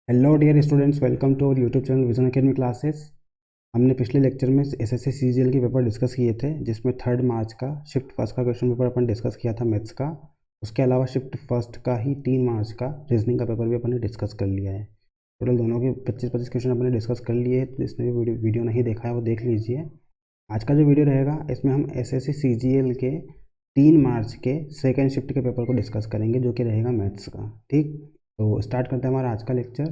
Hello dear students, welcome to our YouTube channel vision academy classes. हमने पिछले lecture में SSC CGL के paper discuss किए थे, जिसमें 3 मार्च का शिफ्ट फर्स्ट का क्वेश्चन पेपर अपन डिस्कस किया था मैथ्स का। उसके अलावा शिफ्ट फर्स्ट का ही 3 मार्च का रीजनिंग का पेपर भी अपन ने डिस्कस कर लिया है। टोटल दोनों के 25-25 क्वेश्चन अपन ने डिस्कस कर लिए हैं। तो जिसने भी वीडियो नहीं देखा है वो देख लीजिए। आज का जो वीडियो रहेगा इसमें हम एसएससी सीजीएल के 3 मार्च के सेकेंड शिफ्ट के पेपर को डिस्कस करेंगे, जो कि रहेगा मैथ्स का। ठीक, तो स्टार्ट करते हैं हमारा आज का लेक्चर।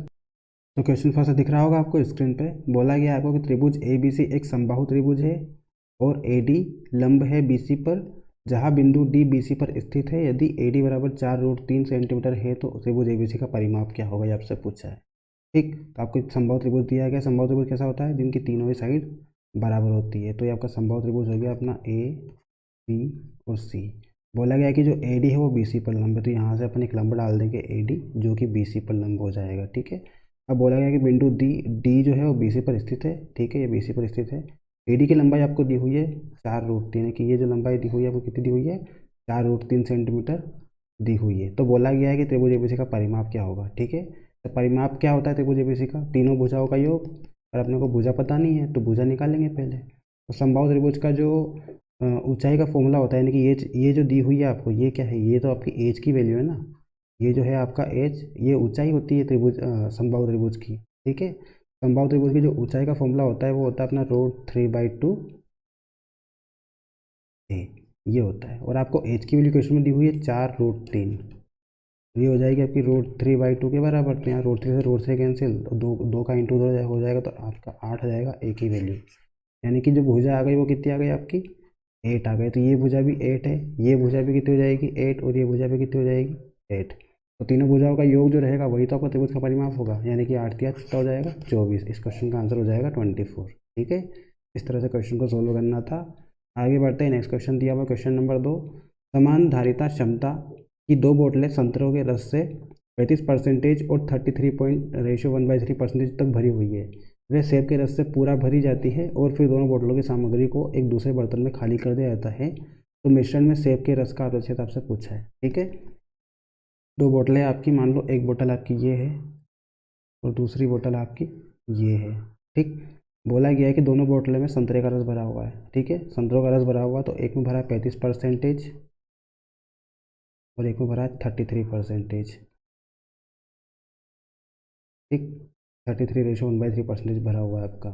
तो क्वेश्चन फर्स्ट दिख रहा होगा आपको स्क्रीन पे। बोला गया आपको कि त्रिभुज ए बी सी एक समबाहु त्रिभुज है और ए डी लंब है बी सी पर, जहां बिंदु डी बी सी पर स्थित है। यदि ए डी बराबर 4√3 सेंटीमीटर है तो त्रिभुज ए बी सी का परिमाप क्या होगा, ये आपसे पूछा है। ठीक, तो आपको एक समबाहु त्रिभुज दिया गया। समबाहु त्रिभुज कैसा होता है? जिनकी तीनों ही साइड बराबर होती है। तो ये आपका समबाहु त्रिभुज हो गया अपना ए बी और सी। बोला गया कि जो ए डी है वो बी सी पर लंब है, तो यहाँ से अपन एक लंब डाल देंगे ए डी, जो कि बी सी पर लंब हो जाएगा। ठीक है, अब बोला गया कि बिंदु डी जो है वो बीसी पर स्थित है। ठीक है, ये बीसी पर स्थित है। एडी की लंबाई आपको दी हुई है 4√3, कि ये जो लंबाई दी हुई है आपको कितनी दी हुई है? 4√3 सेंटीमीटर दी हुई है। तो बोला गया है कि त्रिभुज एबीसी का परिमाप क्या होगा। ठीक है, तो परिमाप क्या होता है त्रिभुज एबीसी का? तीनों भुजाओं का योग। और अपने को भुजा पता नहीं है तो भुजा निकालेंगे पहले। तो समबाहु त्रिभुज का जो ऊंचाई का फॉर्मूला होता है, यानी कि ये जो दी हुई है आपको, ये क्या है? ये तो आपकी एज की वैल्यू है ना। ये जो है आपका एज, ये ऊंचाई होती है त्रिभुज समबाहु त्रिभुज की। ठीक है, समबाहु त्रिभुज की जो ऊंचाई का फॉर्मूला होता है वो होता है अपना √3/2 ए, ये होता है। और आपको एज की वैल्यू क्वेश्चन में दी हुई है 4√3। ये हो जाएगी आपकी √3/2 के बराबर। तो यहाँ √3 से √3 कैंसिल, तो दो का इंटू हो जाएगा, तो आपका 8 आ जाएगा ए की वैल्यू। यानी कि जो भुजा आ गई वो कितनी आ गई आपकी? 8 आ गई। तो ये भुजा भी 8 है, ये भुजा भी कितनी हो जाएगी? 8, और ये भुजा भी कितनी हो जाएगी? 8। तो तीनों भुजाओं का योग जो रहेगा वही तो आपका त्रिभुज का परिमाप होगा। यानी कि 8 कितना हो जाएगा? 24। इस क्वेश्चन का आंसर हो जाएगा 24। ठीक है, इस तरह से क्वेश्चन को सोल्व करना था। आगे बढ़ते हैं। नेक्स्ट क्वेश्चन दिया हुआ क्वेश्चन नंबर 2। समान धारिता क्षमता की 2 बोतलें संतरों के रस से 35% और 33.1/3% तक भरी हुई है। वह सेब के रस से पूरा भरी जाती है और फिर दोनों बोतलों की सामग्री को एक दूसरे बर्तन में खाली कर दिया जाता है। तो मिश्रण में सेब के रस का प्रतिशत आपसे पूछा है। ठीक है, 2 बोतलें आपकी, मान लो एक बोतल आपकी ये है और दूसरी बोतल आपकी ये है। ठीक, बोला गया है कि दोनों बोतलों में संतरे का रस भरा हुआ है। ठीक है, संतरों का रस भरा हुआ, तो एक में भरा है 35% और एक में भरा है 33%। ठीक, 33:1/3% भरा हुआ है आपका।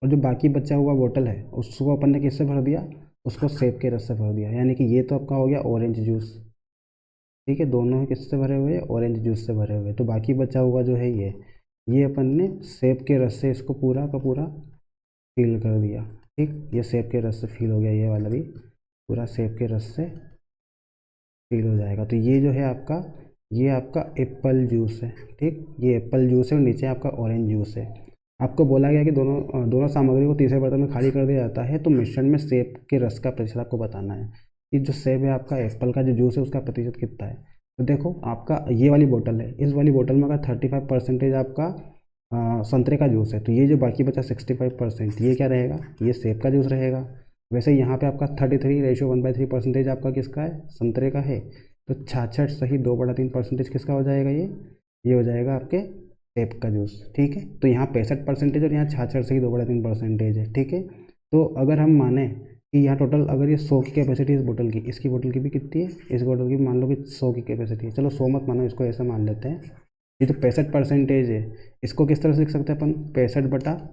और जो बाकी बचा हुआ बोतल है उसको अपन ने किससे भर दिया? उसको सेब के रस से भर दिया। यानी कि ये तो आपका हो गया ऑरेंज जूस। ठीक है, दोनों ही किससे भरे हुए हैं? ऑरेंज जूस से भरे हुए। तो बाकी बचा हुआ जो है ये अपन ने सेब के रस से इसको पूरा का पूरा फिल कर दिया। ठीक, ये सेब के रस से फिल हो गया, ये वाला भी पूरा सेब के रस से फिल हो जाएगा। तो ये जो है आपका, ये आपका एप्पल जूस है। ठीक, ये एप्पल जूस है और नीचे आपका ऑरेंज जूस है। आपको बोला गया कि दोनों सामग्री को तीसरे बर्तन में खाली कर दिया जाता है। तो मिश्रण में सेब के रस का प्रतिशत आपको बताना है कि जो सेब है आपका, एप्पल का जो जूस है उसका प्रतिशत कितना है। तो देखो, आपका ये वाली बोतल है, इस वाली बोतल में अगर 35% आपका संतरे का जूस है, तो ये जो बाकी बचा 65%, ये क्या रहेगा? ये सेब का जूस रहेगा। वैसे यहाँ पे आपका 33:1/3% आपका किसका है? संतरे का है। तो 66 सही 2/3% किसका हो जाएगा? ये हो जाएगा आपके सेब का जूस। ठीक है, तो यहाँ 65% और यहाँ 66 सही 2/3% है। ठीक है, तो अगर हम माने कि यहाँ टोटल अगर ये 100 की कैपेसिटी इस बोतल की, इसकी बोतल की भी कितनी है? इस बोतल की मान लो कि 100 की कैपेसिटी है। चलो 100 मत मानो, इसको ऐसे मान लेते हैं। ये जो 65% है, इसको किस तरह से लिख सकते हैं अपन? 65/100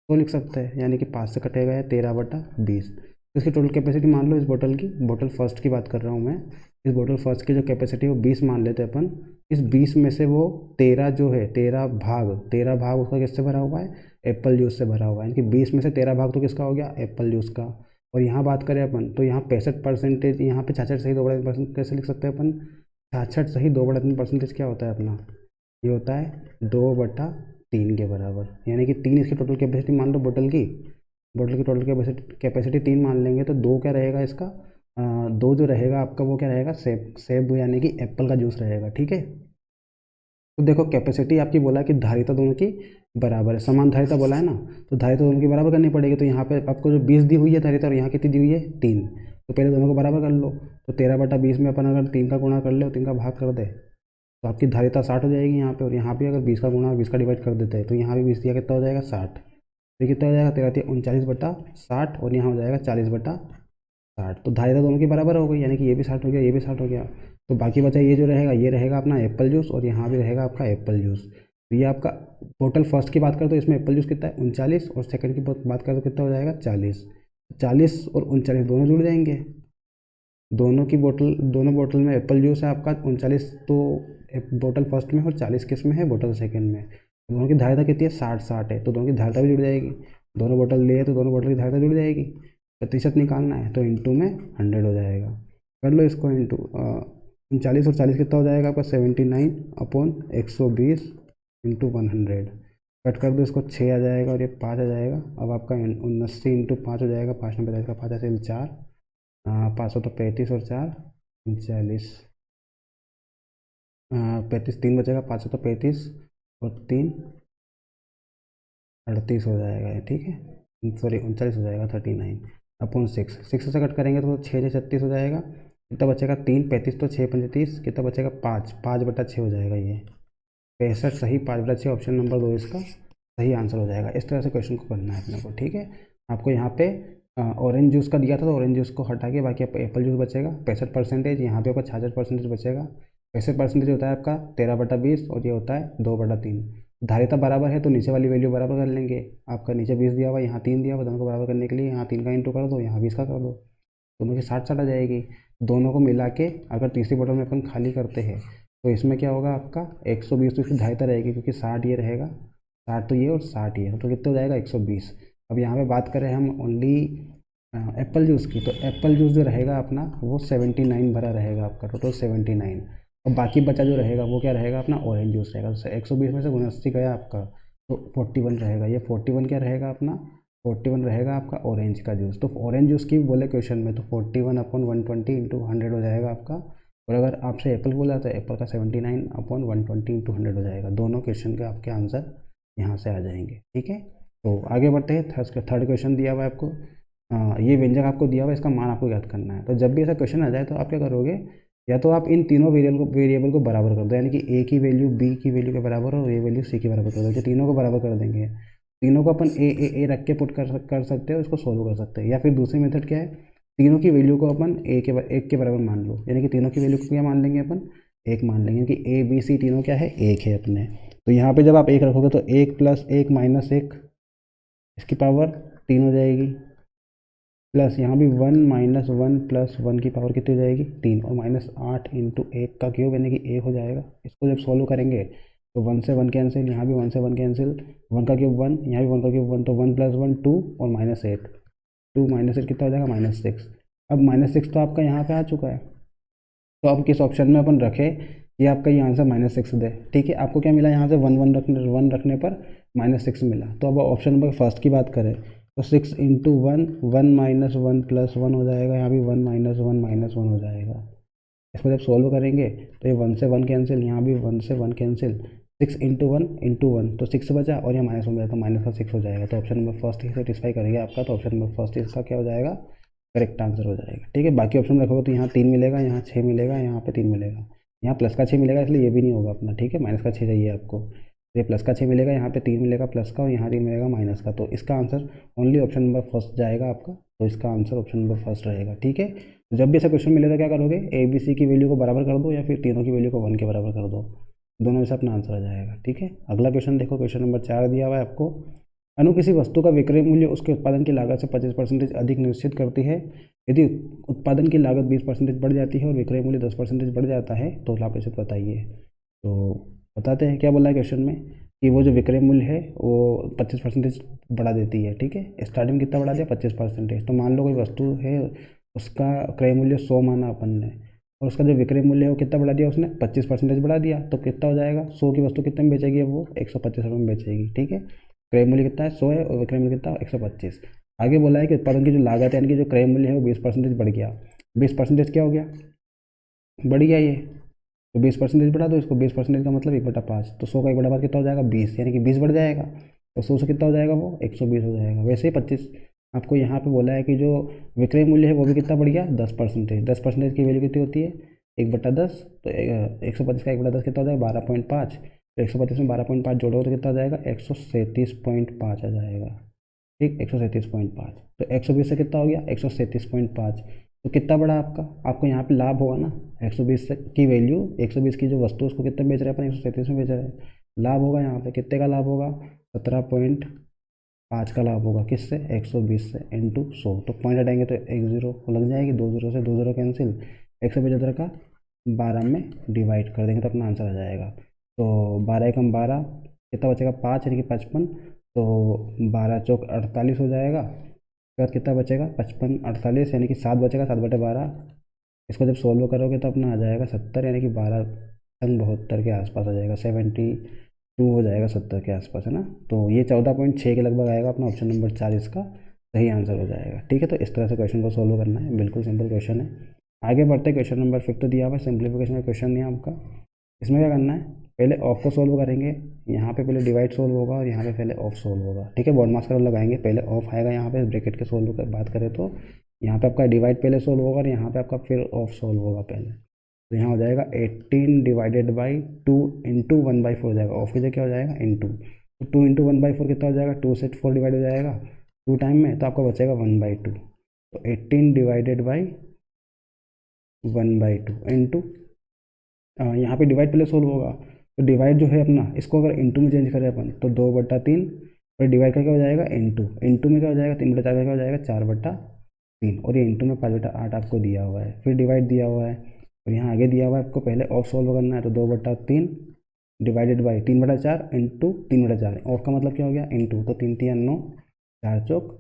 लिख सकते हैं। यानी कि 5 से कटेगा है 13/20। तो इसकी टोटल कैपेसिटी मान लो इस बोतल की, बोतल फर्स्ट की बात कर रहा हूँ मैं, इस बोतल फर्स्ट की जो कैपेसिटी है वो 20 मान लेते हैं अपन। इस 20 में से वो 13 जो है, 13 भाग उसका किससे भरा हुआ है? एप्पल जूस से भरा हुआ है। यानी कि 20 में से 13 भाग तो किसका हो गया? एप्पल जूस का। और यहाँ बात करें अपन तो यहाँ 65%, यहाँ पे 66 सही 2/3% कैसे लिख सकते हैं अपन? 66 सही 2/3% क्या होता है अपना? ये होता है 2/3 के बराबर। यानी कि 3 इसकी टोटल कैपेसिटी मान लो बोतल की टोटल कैपेसिटी 3 मान लेंगे, तो 2 क्या रहेगा इसका? 2 जो रहेगा आपका वो क्या रहेगा? सेब यानी कि एप्पल का जूस रहेगा। ठीक है, तो देखो कैपेसिटी आपकी बोला कि धारिता दोनों की बराबर है, समान धारिता बोला है ना, तो धारिता दोनों की बराबर करनी पड़ेगी। तो यहाँ पे आपको जो 20 दी हुई है धारिता और यहाँ कितनी दी हुई है? 3। तो पहले दोनों को बराबर कर लो। तो 13/20 में अपन अगर 3 का गुणा कर ले और 3 का भाग कर दे तो आपकी धारिता 60 हो जाएगी यहाँ पे, और यहाँ पे अगर 20 का गुणा 20 का डिवाइड कर देते हैं तो यहाँ भी 20 दिया, कितना हो जाएगा 60। तो कितना हो जाएगा 39/60, और यहाँ हो जाएगा 40/60। तो धारिता दोनों की बराबर हो गई, यानी कि ये भी 60 हो गया, ये भी 60 हो गया। तो बाकी बचा ये जो रहेगा, ये रहेगा अपना एप्पल जूस, और यहाँ भी रहेगा आपका एप्पल जूस। तो ये आपका टोटल फर्स्ट की बात करें तो इसमें एप्पल जूस कितना है 39, और सेकंड की बात करें तो कितना हो जाएगा 40। 40 और 39 दोनों जुड़ जाएंगे, दोनों बोतल में एप्पल जूस है आपका 39, तो बोतल फर्स्ट में और 40 किस में है, बोतल सेकंड में। दोनों की धारिता कितनी है 60 है, तो दोनों की धारिता भी जुड़ जाएगी। दोनों बोतल लिए तो दोनों बोतल की धारिता जुड़ जाएगी। प्रतिशत निकालना है तो इंटू में 100 हो जाएगा। कर लो इसको इंटू 39 और 40 कितना हो जाएगा आपका 79/120 इंटू 100। कट कर दो इसको 6 आ जाएगा और ये 5 आ जाएगा। अब आपका 79 इंटू 5 हो जाएगा, 5 में 50 का 5 ऐसे 4, 500 तो 35 और 4 39, 35 3 बचेगा, 500 तो 35 और 3 38 हो जाएगा ये, ठीक है। सॉरी 39 हो जाएगा 39/6। 6 से कट करेंगे तो 6 से 36 हो जाएगा। कितना बचेगा 3, 35 तो 6 35, कितना बचेगा 5, 5/6 हो जाएगा ये 65 सही, 5/6 ऑप्शन नंबर 2 इसका सही आंसर हो जाएगा। इस तरह से क्वेश्चन को करना है अपने को, ठीक है। आपको यहाँ पे ऑरेंज जूस का दिया था तो ऑरेंज जूस को हटा के बाकी आपका एप्पल जूस बचेगा 65%, यहाँ पे आपका 66% बचेगा। 65% होता है आपका 13/20, और ये होता है 2/3। धारिता बराबर है तो नीचे वाली वैल्यू बराबर कर लेंगे। आपका नीचे 20 दिया हुआ, यहाँ 3 दिया हुआ, दोनों को बराबर करने के लिए यहाँ 3 का इंटू कर दो, यहाँ 20 का कर दो, दोनों की 60 आ जाएगी। दोनों को मिला के अगर तीसरी बोतल में अपन खाली करते हैं तो इसमें क्या होगा आपका 120, तो इसकी धारिता रहेगी क्योंकि 60 ये रहेगा, 60 तो ये और 60 ये, तो कितना हो जाएगा 120। अब यहाँ पे बात करें हम ओनली एप्पल जूस की, तो एप्पल जूस जो रहेगा अपना वो 79 भरा रहेगा आपका, टोटल 79। और बाकी बचा जो रहेगा वो क्या रहेगा अपना ऑरेंज जूस रहेगा। 120 में से 79 गया आपका तो 41 रहेगा, ये 41 क्या रहेगा अपना 41 रहेगा आपका ऑरेंज का जूस। तो ऑरेंज जूस की बोले क्वेश्चन में तो 41/120 इंटू 100 हो जाएगा आपका। और अगर आपसे एप्पल बोला तो एप्पल का 79/120 इंटू 100 हो जाएगा। दोनों क्वेश्चन के आपके आंसर यहाँ से आ जाएंगे, ठीक है। तो आगे बढ़ते हैं, थर्ड क्वेश्चन दिया हुआ है आपको। ये व्यंजक आपको दिया हुआ है, इसका मान आपको याद करना है। तो जब भी ऐसा क्वेश्चन आ जाए तो आप क्या करोगे, या तो आप इन तीनों वेरिएबल को बराबर कर दो, यानी कि ए की वैल्यू बी की वैल्यू के बराबर और ए वैल्यू सी के बराबर कर दो। जो तीनों को बराबर कर देंगे, तीनों को अपन ए रख के पुट कर सकते हो, इसको सोल्व कर सकते हैं। या फिर दूसरी मेथड क्या है, तीनों की वैल्यू को अपन एक के बराबर मान लो, यानी कि तीनों की वैल्यू को क्या मान लेंगे अपन 1 मान लेंगे, कि ए बी सी तीनों क्या है 1 है अपने। तो यहाँ पे जब आप 1 रखोगे तो 1 + 1 - 1 इसकी पावर 3 हो जाएगी, प्लस यहाँ भी 1 - 1 + 1 की पावर कितनी हो जाएगी 3, और -8 इंटू 1 का क्यूब यानी कि 1 हो जाएगा। इसको जब सॉल्व करेंगे तो 1 से 1 कैंसिल, यहाँ भी 1 से 1 कैंसिल, 1 का क्यूब 1, यहाँ भी 1 का क्यूब 1, तो 1 + 1 2 और -8, 2 - 8 कितना हो जाएगा -6। अब -6 तो आपका यहाँ पे आ चुका है, तो अब किस ऑप्शन में अपन रखें ये आपका ये आंसर -6 दे, ठीक है। आपको क्या मिला यहाँ से 1 रखने पर -6 मिला। तो अब ऑप्शन नंबर फर्स्ट की बात करें तो 6 इंटू 1 1 - 1 + 1 हो जाएगा, यहाँ भी 1 - 1 - 1 हो जाएगा। इसको जब सॉल्व करेंगे तो ये 1 से 1 कैंसिल, यहाँ भी 1 से 1 कैंसिल, 6 इंटू 1 तो 6 बचा, और यहाँ -1 बचा तो माइनस का 6 हो जाएगा। तो ऑप्शन नंबर फर्स्ट ही सेटिस्फाई करेगा आपका, तो ऑप्शन नंबर फर्स्ट इसका क्या हो जाएगा करेक्ट आंसर हो जाएगा, ठीक है। बाकी ऑप्शन रखोगे तो यहाँ 3 मिलेगा, यहाँ 6 मिलेगा, यहाँ पे 3 मिलेगा, यहाँ प्लस का 6 मिलेगा, इसलिए ये भी नहीं होगा अपना, ठीक है। माइनस का 6 चाहिए आपको, ये प्लस का 6 मिलेगा, यहाँ पे 3 मिलेगा प्लस का, और यहाँ 3 मिलेगा माइनस का। तो इसका answer only option number first जाएगा आपका, तो इसका आंसर ऑप्शन नंबर फर्स्ट रहेगा, ठीक है। तो जब भी ऐसा क्वेश्चन मिलेगा क्या करोगे, ए बी सी की वैल्यू को बराबर कर दो, या फिर तीनों की वैल्यू को 1 के बराबर कर दो, दोनों में से अपना आंसर आ जाएगा, ठीक है। अगला क्वेश्चन देखो, क्वेश्चन नंबर 4 दिया हुआ है आपको। अनु किसी वस्तु का विक्रय मूल्य उसके उत्पादन की लागत से 25% अधिक निश्चित करती है। यदि उत्पादन की लागत 20% बढ़ जाती है और विक्रय मूल्य 10% बढ़ जाता है तो लाभ प्रतिशत बताइए। तो बताते हैं क्या बोला है क्वेश्चन में, कि वो जो विक्रय मूल्य है वो 25% बढ़ा देती है, ठीक है। स्टार्टिंग कितना बढ़ा दिया 25%। तो मान लो कोई वस्तु है उसका क्रय मूल्य 100 माना अपन ने, और उसका जो विक्रय मूल्य है वो कितना बढ़ा दिया उसने 25% बढ़ा दिया, तो कितना हो जाएगा 100 की वस्तु कितने में बेचेगी, वो 125 रुपये में बेचेगी, ठीक है। क्रय मूल्य कितना है 100 है, और विक्रय मूल्य कितना 125। आगे बोला है कि उत्पादन की जो लागत है यानी कि जो क्रय मूल्य है वो 20% बढ़ गया। 20% क्या हो गया बढ़ गया ये, तो 20% बढ़ा दो इसको, 20% का मतलब 1/5, तो 100 का 1/5 कितना हो जाएगा 20, यानी कि 20 बढ़ जाएगा, तो 100 से कितना हो जाएगा वो 120 हो जाएगा। वैसे ही 25 आपको यहाँ पे बोला है कि जो विक्रय मूल्य है वो भी कितना बढ़ गया 10%। 10% की वैल्यू कितनी होती है 1/10, तो 125 का 1/10 कितना हो जाएगा 12.5। तो 125 में 12.5 जोड़ोगे तो कितना आ जाएगा 137.5 आ जाएगा। ठीक, 137.5। तो 120 से कितना हो गया 137.5। तो कितना बड़ा आपको यहाँ पे लाभ होगा ना, 120 की वैल्यू, 120 की जो वस्तु उसको कितने बेच रहे हैं अपन 137 में बेच रहे हैं, लाभ होगा यहाँ पे कितने का लाभ होगा 17.5 का लाभ होगा। किससे 120 से इंटू 100। तो पॉइंट हटाएंगे तो एक जीरो लग जाएगी, 2 जीरो से 2 जीरो कैंसिल, 175 का 12 में डिवाइड कर देंगे तो अपना आंसर आ जाएगा। तो 12 एकम 12 कितना बचेगा 5 यानी कि 55। तो 12 चौक 48 हो जाएगा। उसके बाद कितना बचेगा 55 48 यानी कि 7 बचेगा, 7/12। इसको जब सोल्व करोगे तो अपना आ जाएगा 70 यानी कि 12 संग 72 के आसपास आ जाएगा, 72 हो जाएगा 70 के आसपास, है ना। तो ये 14.6 के लगभग आएगा अपना ऑप्शन नंबर 4 इसका सही आंसर हो जाएगा। ठीक है, तो इस तरह से क्वेश्चन को सोल्व करना है, बिल्कुल सिंपल क्वेश्चन है। आगे बढ़ते हैं, क्वेश्चन नंबर 5 दिया हुआ है, सिंप्लीफिकेशन का क्वेश्चन दिया आपका। इसमें क्या करना है, पहले ऑफ को सोल्व करेंगे, यहाँ पे पहले डिवाइड सोल्व होगा और यहाँ पे पहले ऑफ सोल्व होगा। ठीक है, बॉन्ड मास्कर लगाएंगे, पहले ऑफ आएगा यहाँ पे ब्रैकेट के सोल्व कर बात करें तो यहाँ पे आपका डिवाइड पहले सोल्व होगा और यहाँ पे आपका फिर ऑफ सोल्व होगा पहले। तो यहाँ हो जाएगा 18 डिवाइडेड बाई 2 इंटू 1/4 हो जाएगा, ऑफ की जगह क्या हो जाएगा इंटू। तो 2 इंटू 1/4 कितना हो जाएगा, 2 से 4 डिवाइड हो जाएगा 2 टाइम में, तो आपका बचेगा 1/2। तो 18 डिवाइडेड बाई 1/2 इंटू यहाँ पे डिवाइड पहले सोल्व होगा। तो डिवाइड जो है अपना, इसको अगर इंटू में चेंज करें अपन तो 2/3 और डिवाइड का क्या हो जाएगा इंटू, इंटू में क्या हो जाएगा 3/4 का क्या हो जाएगा 4/3 और ये इंटू में 5/8 आपको दिया हुआ है, फिर डिवाइड दिया हुआ है और यहाँ आगे दिया हुआ है आपको पहले ऑफ सोल्व करना है। तो 2/3 डिवाइडेड बाई 3/4 इंटू 3/4, ऑफ का मतलब क्या हो गया इंटू, तो 3 3 9 4 चौक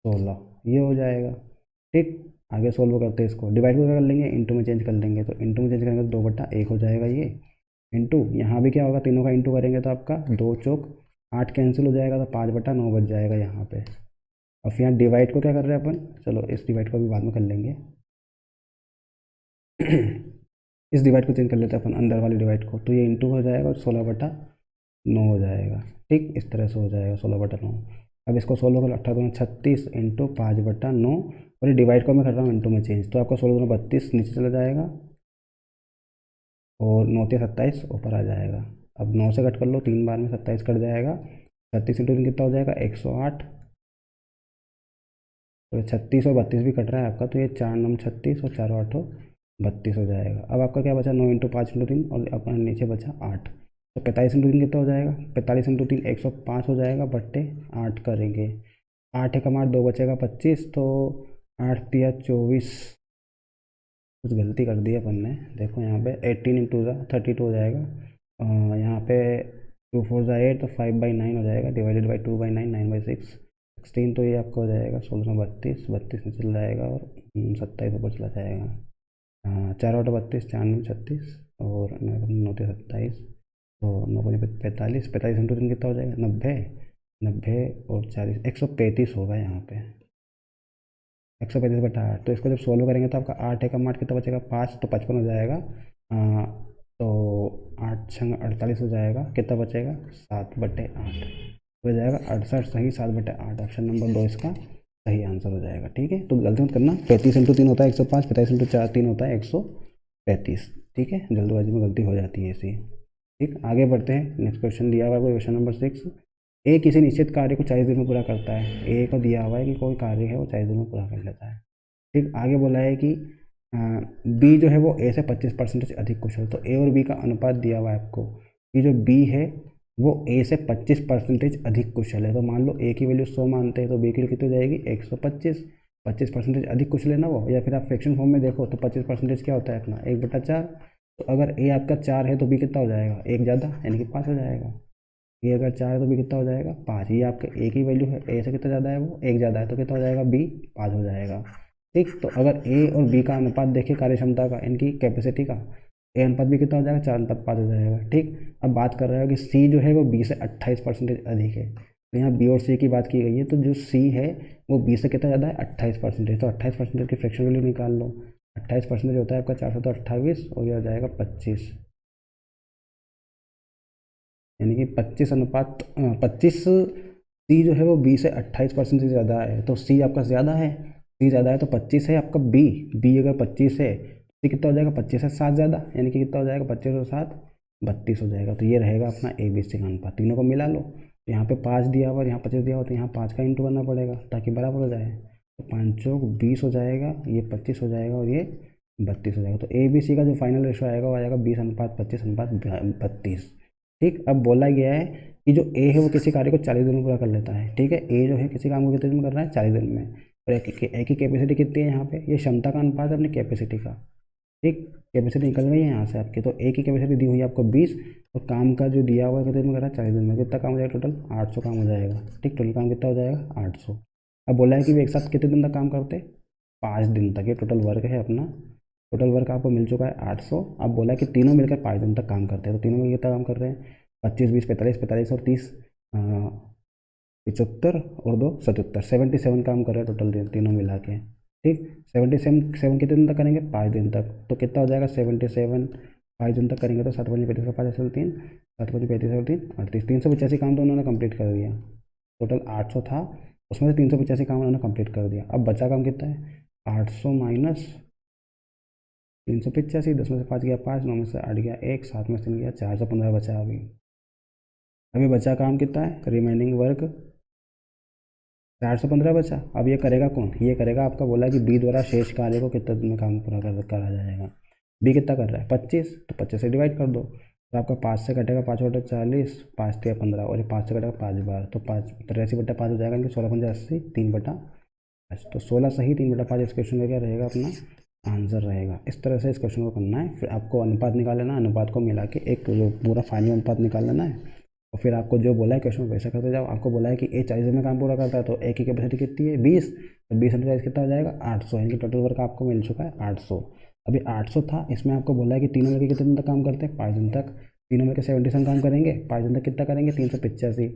16 ये हो जाएगा। ठीक, आगे सोल्व करते हैं इसको, डिवाइड को क्या कर लेंगे इंटू में चेंज कर लेंगे, तो इंटू में चेंज करेंगे तो 2/1 हो जाएगा ये इंटू, यहाँ भी क्या होगा तीनों का इंटू करेंगे तो आपका 2 चौक 8 कैंसिल हो जाएगा, तो 5/9 बच जाएगा यहाँ पे। और फिर यहाँ डिवाइड को क्या कर रहे हैं अपन, चलो इस डिवाइड को भी बाद में कर लेंगे इस डिवाइड को चेंज कर लेते हैं अपन अंदर वाले डिवाइड को, तो ये इंटू हो जाएगा और 16/9 हो जाएगा। ठीक, इस तरह से हो जाएगा 16/9। अब इसको सोल्व कर 18 36 इंटू 5/9 और ये डिवाइड को मैं कर रहा हूँ इंटू में चेंज, तो आपका 16 नीचे चला जाएगा और 9 से 27 ऊपर आ जाएगा। अब 9 से कट कर लो, 3 बार में 27 कट जाएगा, 36 इंटू 3 कितना हो जाएगा 108। तो 36 और 32 भी कट रहा है आपका, तो ये 4 9 36 और 4 8 32 हो जाएगा। अब आपका क्या बचा 9 इंटू 5 इंटू 3 और अपना नीचे बचा 8। तो 45 इंटू 3 कितना हो जाएगा 45 इंटू 3 105 हो जाएगा बट्टे 8 करेंगे, 8 एकम 8 2 बचेगा 25, तो 8 तिया 24, कुछ गलती कर दी अपन ने, देखो यहाँ पे 18 इंटू 32 हो जाएगा, यहाँ पे 2 4 8 तो 5/9 हो जाएगा, डिवाइडेड बाई 2/9 9/6 16, तो ये आपका हो जाएगा 16 32 32 में चल जाएगा और 27 ऊपर चला जाएगा। 4 8 32 4 9 36 और 9 से 27, तो 9 5 45 45 इंटू 3 कितना हो जाएगा 90 90 और 40 135 होगा यहाँ पे 135/8। तो इसको जब सोल्व करेंगे तो आपका 8 एकम 8 कितना बचेगा 5, तो 55 हो जाएगा। तो 8 छंग 48 हो जाएगा, कितना बचेगा 7/8 हो जाएगा 68 सही 7/8, ऑप्शन नंबर 2 इसका सही आंसर हो जाएगा। ठीक है, तो गलती मत करना, 35 इंटू 3 होता है 105, 45 इंटू 4 3 होता है 135। ठीक है, जल्दबाजी में गलती हो जाती है ऐसी। ठीक, आगे बढ़ते हैं, नेक्स्ट क्वेश्चन दिया हुआ है क्वेश्चन नंबर 6। ए किसी निश्चित कार्य को 40 दिन में पूरा करता है, ए को दिया हुआ है कि कोई कार्य है वो 40 दिन में पूरा कर लेता है। ठीक, आगे बोला है कि बी जो है वो ए से 25% अधिक कुशल, तो ए और बी का अनुपात दिया हुआ है आपको कि जो बी है वो ए से 25% अधिक कुशल है। तो मान लो ए की वैल्यू 100 मानते हैं तो बी की वैल्यू कितनी हो जाएगी 125, 25% अधिक कुशल है ना वो, या फिर आप फ्रैक्शन फॉर्म में देखो तो 25% क्या होता है अपना 1/4। तो अगर ए आपका 4 है तो बी कितना हो जाएगा 1 ज़्यादा यानी कि 5 हो जाएगा। ए अगर 4 है तो बी कितना हो जाएगा 5, ये आपका ए की वैल्यू है, ए से कितना ज़्यादा है वो 1 ज़्यादा है, तो कितना हो जाएगा बी 5 हो जाएगा। ठीक, तो अगर ए और बी का अनुपात देखें कार्य क्षमता का, इनकी कैपेसिटी का, ए अनुपात भी कितना हो जाएगा 4:5 हो जाएगा। ठीक, अब बात कर रहे हो कि सी जो है वो बी से 28% अधिक है, तो यहाँ बी और सी की बात की गई है, तो जो सी है वो बी से कितना ज़्यादा है 28%, तो 28% की फ्रैक्शन वैल्यू निकाल लो, 28% होता है आपका 4 तो 28 और यह हो जाएगा 25, यानी कि 25 सी जो है वो बी से 28% से ज़्यादा है, तो सी आपका ज़्यादा है, सी ज़्यादा है तो 25 है आपका बी, बी अगर 25 है तो कितना हो जाएगा 25 से 7 ज़्यादा, यानी कि कितना हो जाएगा 25 और 7 32 हो जाएगा। तो ये रहेगा अपना ABC का अनुपात। तीनों को मिला लो, तो यहाँ पे 5 दिया हुआ और यहाँ 25 दिया हुआ, तो यहाँ 5 का इंटू करना पड़ेगा ताकि बराबर हो जाए। तो 5 चौक 20 हो जाएगा, ये 25 हो जाएगा और ये 32 हो जाएगा। तो ABC का जो फाइनल रेशो आएगा वो आएगा 20:25:32। ठीक, अब बोला गया है कि जो ए है वो किसी कार्य को 40 दिन में पूरा कर लेता है। ठीक है, ए जो है किसी काम को कितने दिन में कर रहा है 40 दिन में। और ए की कैपेसिटी कितनी है यहाँ पे, ये क्षमता का अनुपात है अपनी कैपेसिटी का। ठीक, कैपेसिटी निकल गई है यहाँ से आपकी। तो ए की कैपेसिटी दी हुई है आपको 20 और काम का जो दिया हुआ है कितने दिन में कर रहा है 40 दिन में। कितना काम हो जाएगा टोटल 800 काम हो जाएगा। ठीक, टोटल काम कितना हो जाएगा 800। अब बोला है कि वे एक साथ कितने दिन तक काम करते हैं 5 दिन तक। ये टोटल वर्क है अपना, टोटल वर्क आपको मिल चुका है 800। अब बोला है कि तीनों मिलकर 5 दिन तक काम करते हैं। तो तीनों मिलकर कितना काम कर रहे हैं 25 20 45 45 और 30 75 और 2 77 77 काम कर रहे हैं टोटल दिन तीनों मिला के। ठीक, 77 कितने दिन तक करेंगे 5 दिन तक। तो कितना हो जाएगा 77 5 दिन तक करेंगे तो 7 5 35 का 5 3 7 5 35 और 3 38 385 काम तो उन्होंने कंप्लीट कर दिया। टोटल 800 था, उसमें से 385 काम उन्होंने कंप्लीट कर दिया। अब बचा काम कितना है 800 माइनस 385, 10 में से 5 गया 5, 9 में से 8 गया 1, 7 में से 3 गया 415 बचा। अभी बचा काम कितना है रिमेनिंग वर्क 415 बचा। अब ये करेगा कौन, ये करेगा आपका बोला कि बी द्वारा शेष कार्य को कितने दिन में काम पूरा करा जाएगा। बी कितना कर रहा है 25, तो 25 से डिवाइड कर दो तो आपका 5 से कटेगा 5 बटे 40, 5 3 15 और ये 5 से कटेगा 5 बार, तो 5 83/5 हो जाएगा, 16 5 80 3/5। तो 16 सही 3/5 इस क्वेश्चन का क्या रहेगा अपना आंसर रहेगा। इस तरह से इस क्वेश्चन को करना है। फिर आपको अनुपात निकाल लेना, अनुपात को मिला के एक जो पूरा फाइनल अनुपात निकाल लेना है और फिर आपको जो बोला है क्वेश्चन वैसा करते जाओ। आपको बोला है कि ए 40 दिन में काम पूरा करता है तो ए की कैपेसिटी कितनी है 20, तो 20 × 40 कितना हो जाएगा 800, यानी कि टोटल वर्क आपको मिल चुका है 800। अभी 800 था, इसमें आपको बोला है कि तीनों मिलकर कितने दिन तक काम करते हैं 5 दिन तक। तीनों मिलकर 77 काम करेंगे 5 दिन तक, कितना करेंगे 385।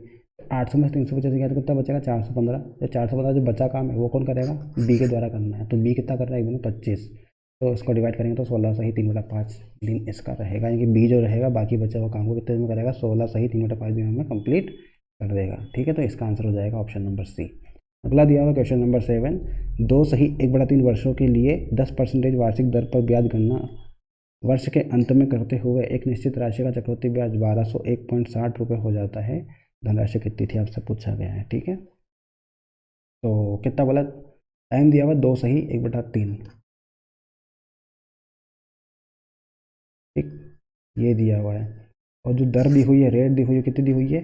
800 में से 385 गया तो कितना बचेगा 415। तो 415 जो बचा काम है वो कौन करेगा बी के द्वारा करना है। तो बी कितना कर रहा है एक दिन में 25, तो इसको डिवाइड करेंगे तो 16 सही 3/5 दिन इसका रहेगा, यानी कि बी जो रहेगा बाकी बचा हुआ काम को कितने दिन में करेगा 16 सही 3/5 दिन में कंप्लीट कर देगा। ठीक है, तो इसका आंसर हो जाएगा ऑप्शन नंबर सी। अगला दिया हुआ क्वेश्चन नंबर 7, 2 सही 1/3 वर्षों के लिए 10% वार्षिक दर पर ब्याज गणना वर्ष के अंत में करते हुए एक निश्चित राशि का चक्रवृद्धि ब्याज 1201.60 रुपये हो जाता है। धनराशि कितनी थी आपसे पूछा गया है। ठीक है, तो कितना बोला टाइम दिया हुआ 2 सही 1/3। ठीक, ये दिया हुआ है और जो दर दी हुई है रेट दी हुई है कितनी दी हुई है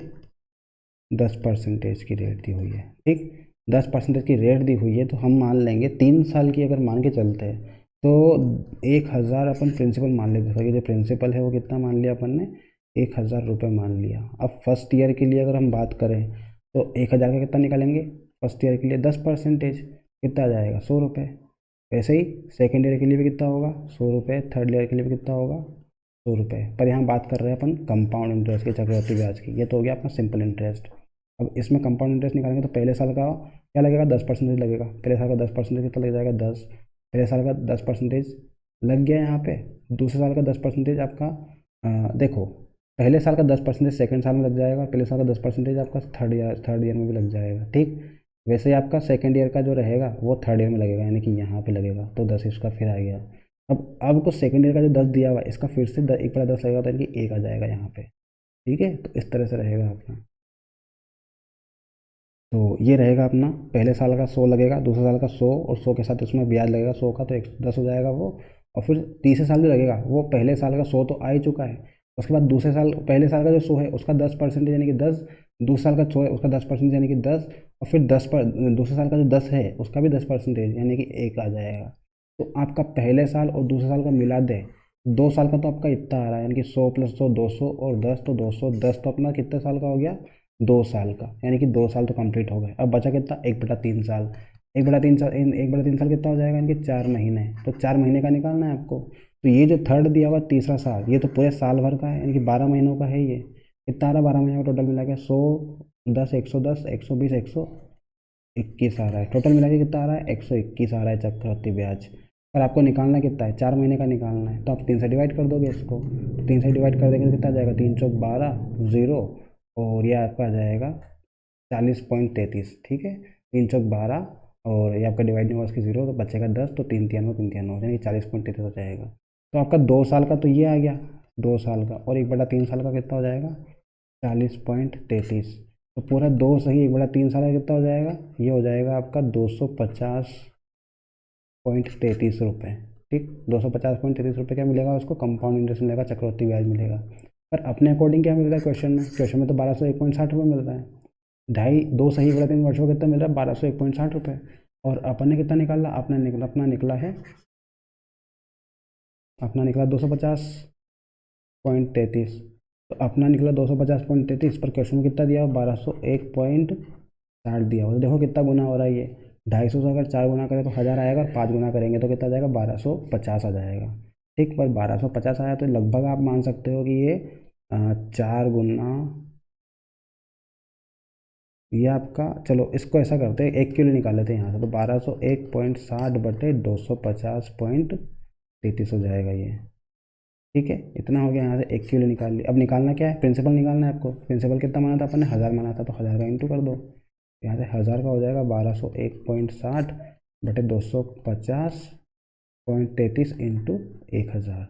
10% की रेट दी हुई है। ठीक, 10% की रेट दी हुई है तो हम मान लेंगे 3 साल की अगर मान के चलते हैं तो 1000 अपन प्रिंसिपल मान लेते हैं। जो प्रिंसिपल है वो कितना मान लिया अपन ने 1000 रुपये मान लिया। अब फर्स्ट ईयर के लिए अगर हम बात करें तो 1000 का कितना निकालेंगे फर्स्ट ईयर के लिए 10% कितना आ जाएगा 100 रुपये। वैसे ही सेकेंड ईयर के लिए भी कितना होगा 100 रुपये, थर्ड ईयर के लिए भी कितना होगा 100 रुपये। पर यहाँ बात कर रहे हैं अपन कंपाउंड इंटरेस्ट की चक्रवृद्धि ब्याज की। ये तो हो गया अपना सिंपल इंटरेस्ट। अब इसमें कंपाउंड इंटरेस्ट निकालेंगे तो पहले साल का क्या लगेगा 10% लगेगा। पहले साल का 10% कितना लग जाएगा 10, पहले साल का 10% लग गया यहाँ पे। दूसरे साल का 10% आपका देखो पहले साल का 10% सेकेंड साल में लग जाएगा, पहले साल का 10% आपका थर्ड ईयर में भी लग जाएगा। ठीक, वैसे ही आपका सेकेंड ईयर का जो रहेगा वो थर्ड ईयर में लगेगा, यानी कि यहाँ पे लगेगा तो 10 इसका फिर आ गया। अब को सेकेंड ईयर का जो 10 दिया हुआ है इसका फिर से 1/10 लगेगा तो यानी कि 1 आ जाएगा यहाँ पे। ठीक है, तो इस तरह से रहेगा अपना। तो ये रहेगा अपना पहले साल का 100 लगेगा, दूसरे साल का 100 और 100 के साथ उसमें ब्याज लगेगा 100 का, तो 110 हो जाएगा वो। और फिर तीसरे साल जो लगेगा वो पहले साल का 100 तो आ ही चुका है, उसके बाद दूसरे साल पहले साल का जो 100 है उसका 10% यानी कि 10, दूसरे साल का 100 है उसका 10% यानी कि 10, और फिर 10 पर दूसरे साल का जो 10 है उसका भी 10% यानी कि 1 आ जाएगा। तो आपका पहले साल और दूसरे साल का मिला दे 2 साल का तो आपका इतना आ रहा है, यानी कि 100 + 100 200 और 10 तो 210, तो अपना कितने साल का हो गया 2 साल का, यानी कि 2 साल तो कंप्लीट हो गए। अब बचा कितना 1/3 साल। 1/3 साल 1/3 साल कितना हो जाएगा, यानी कि 4 महीने। तो 4 महीने का निकालना है आपको। तो ये जो थर्ड दिया हुआ तीसरा साल ये तो पूरे साल भर का है, यानी कि 12 महीनों का है। ये कितना आ रहा है 12 महीने का टोटल मिला के 100 10 110 120 121 आ रहा है। टोटल मिला के कितना आ रहा है 121 आ रहा है चक्रवृद्धि ब्याज। पर आपको निकालना कितना है 4 महीने का निकालना है, तो आप 3 से डिवाइड कर दोगे इसको। 3 से डिवाइड कर देंगे तो कितना आ जाएगा 3 चौक 12 0 और ये आपका आ जाएगा 40.33। ठीक है, 3 चौक 12 और ये आपका डिवाइड नहीं हुआ उसकी 0 तो बचेगा 10, तो 3 3 9 3 3 9 यानी 40.33 हो जाएगा। तो आपका 2 साल का तो ये आ गया, 2 साल का, और 1/3 साल का कितना हो जाएगा, 40.33। तो पूरा 2 सही 1/3 साल का कितना हो जाएगा, ये हो जाएगा आपका 250.33 रुपये। ठीक, 250.33 रुपये क्या मिलेगा उसको, कंपाउंड इंटरेस्ट मिलेगा, चक्रवृद्धि ब्याज मिलेगा। पर अपने अकॉर्डिंग क्या मिल रहा है क्वेश्चन में तो 1201.60 रुपये मिल रहा है। 2 सही 3 वर्षों का कितना मिल रहा है, 1201.60 रुपये। और अपन ने कितना निकाला, अपना निकला 250.33। तो अपना निकला 250.33, पर क्वेश्चन में कितना दिया, 1201.60 दिया हुआ। तो देखो कितना गुना हो रहा है ये, 250 से अगर 4 गुना करें तो 1000 आएगा, और 5 गुना करेंगे तो कितना आ जाएगा, 1250 आ जाएगा। ठीक, पर 1250 आया तो लगभग आप मान सकते हो कि ये 4 गुना, ये आपका, चलो इसको ऐसा करते हैं 1 किलो निकाल लेते हैं यहाँ से, तो 1201.60/250.33 हो जाएगा ये। ठीक है, इतना हो गया, यहाँ से 1 किलो निकाल लिया। अब निकालना क्या है, प्रिंसिपल निकालना है आपको। प्रिंसिपल कितना माना था अपन ने, 1000 माना था, तो 1000 का इंटू कर दो। यहाँ से 1000 का हो जाएगा 1201.60/250.33 इंटू 1000।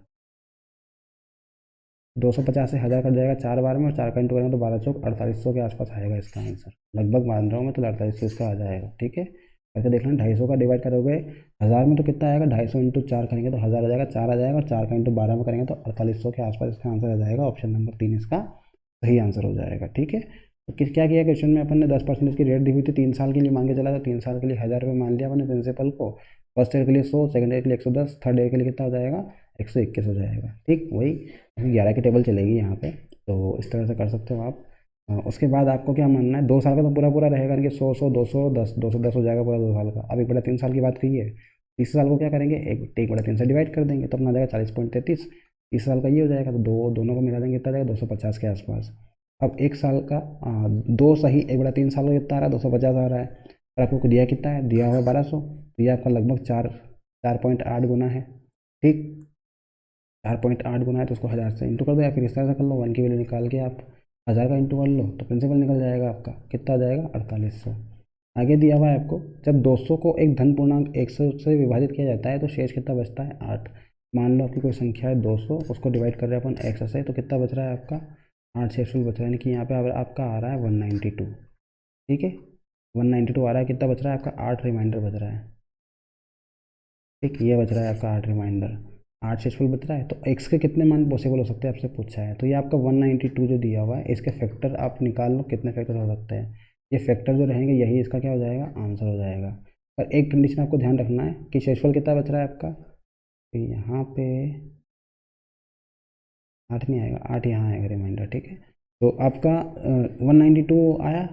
250 से 1000 कट जाएगा 4 बार में, और 4 का इंटू करेंगे तो 12 चौक 4800 के आसपास आएगा इसका आंसर। लगभग मान रहा हूँ मैं, तो 4800 इसका आ जाएगा। ठीक है, करके देख लेना, 250 का डिवाइड करोगे 1000 में तो कितना आएगा, 250 इंटू 4 करेंगे तो 1000 आ जाएगा, 4 आ जाएगा, और 4 का इंटू 12 में करेंगे तो 4800 के आसपास इसका आंसर आ जाएगा। ऑप्शन नंबर 3 इसका सही आंसर हो जाएगा। ठीक है, तो क्या किया क्वेश्चन में अपन ने, 10% की रेट दी हुई थी, 3 साल के लिए मांगे चला था, 3 साल के लिए 1000 रुपये मान लिया अपने प्रिंसिपल को। फर्स्ट ईयर के लिए 100, सेकंड ईयर के लिए 110, थर्ड ईयर के लिए कितना हो जाएगा, 121 हो जाएगा। ठीक, वही 11 की टेबल चलेगी यहाँ पे, तो इस तरह से कर सकते हो आप। उसके बाद आपको क्या मानना है, 2 साल का तो पूरा पूरा रहेगा कि 100 100 200 10 210 हो जाएगा पूरा 2 साल का। अब 1/3 साल की बात कही है, तीसरे साल को क्या करेंगे, 1/3 से डिवाइड कर देंगे, तो अपना आ जाएगा 40.33। तीसरे साल का ये हो जाएगा, तो दोनों को मिला देंगे, कितना जाएगा 250 के आसपास। अब 1 साल का 2 सही 1/3 साल का कितना आ रहा है, 250 आ रहा है। और आपको दिया कितना है, दिया हुआ 1200, तो ये आपका लगभग 4.8 गुना है। ठीक, 4.8 गुना है, तो उसको 1000 से इंटू कर दो, या फिर इस तरह से कर लो, 1 की वैल्यू निकाल के आप 1000 का इंटू कर लो, तो प्रिंसिपल निकल जाएगा आपका, कितना आ जाएगा, 4800। आगे दिया हुआ है आपको, जब 200 को एक धन पूर्णांक 100 से विभाजित किया जाता है तो शेष कितना बचता है, 8। मान लो आपकी कोई संख्या है 200, उसको डिवाइड कर रहे हैं अपन 100 से, तो कितना बच रहा है आपका, 8 शेषफल बच रहा है, यानी कि यहाँ पे आपका आ रहा है 192। ठीक है, 192 आ रहा है, कितना बच रहा है आपका, 8 रिमाइंडर बच रहा है। ठीक, ये बच रहा है आपका 8 रिमाइंडर, 8 शेषफल बच रहा है। तो एक्स के कितने मान पॉसिबल हो सकते हैं आपसे पूछा है, तो ये आपका 192 जो दिया हुआ है, इसके फैक्टर आप निकाल लो, कितने फैक्टर हो सकते हैं। ये फैक्टर जो रहेंगे यही इसका क्या हो जाएगा, आंसर हो जाएगा। पर एक कंडीशन आपको ध्यान रखना है कि शेषफल कितना बच रहा है आपका, तो यहाँ पे 8 नहीं आएगा, 8 यहाँ आएगा रिमाइंडर। ठीक है, तो आपका 192 आया।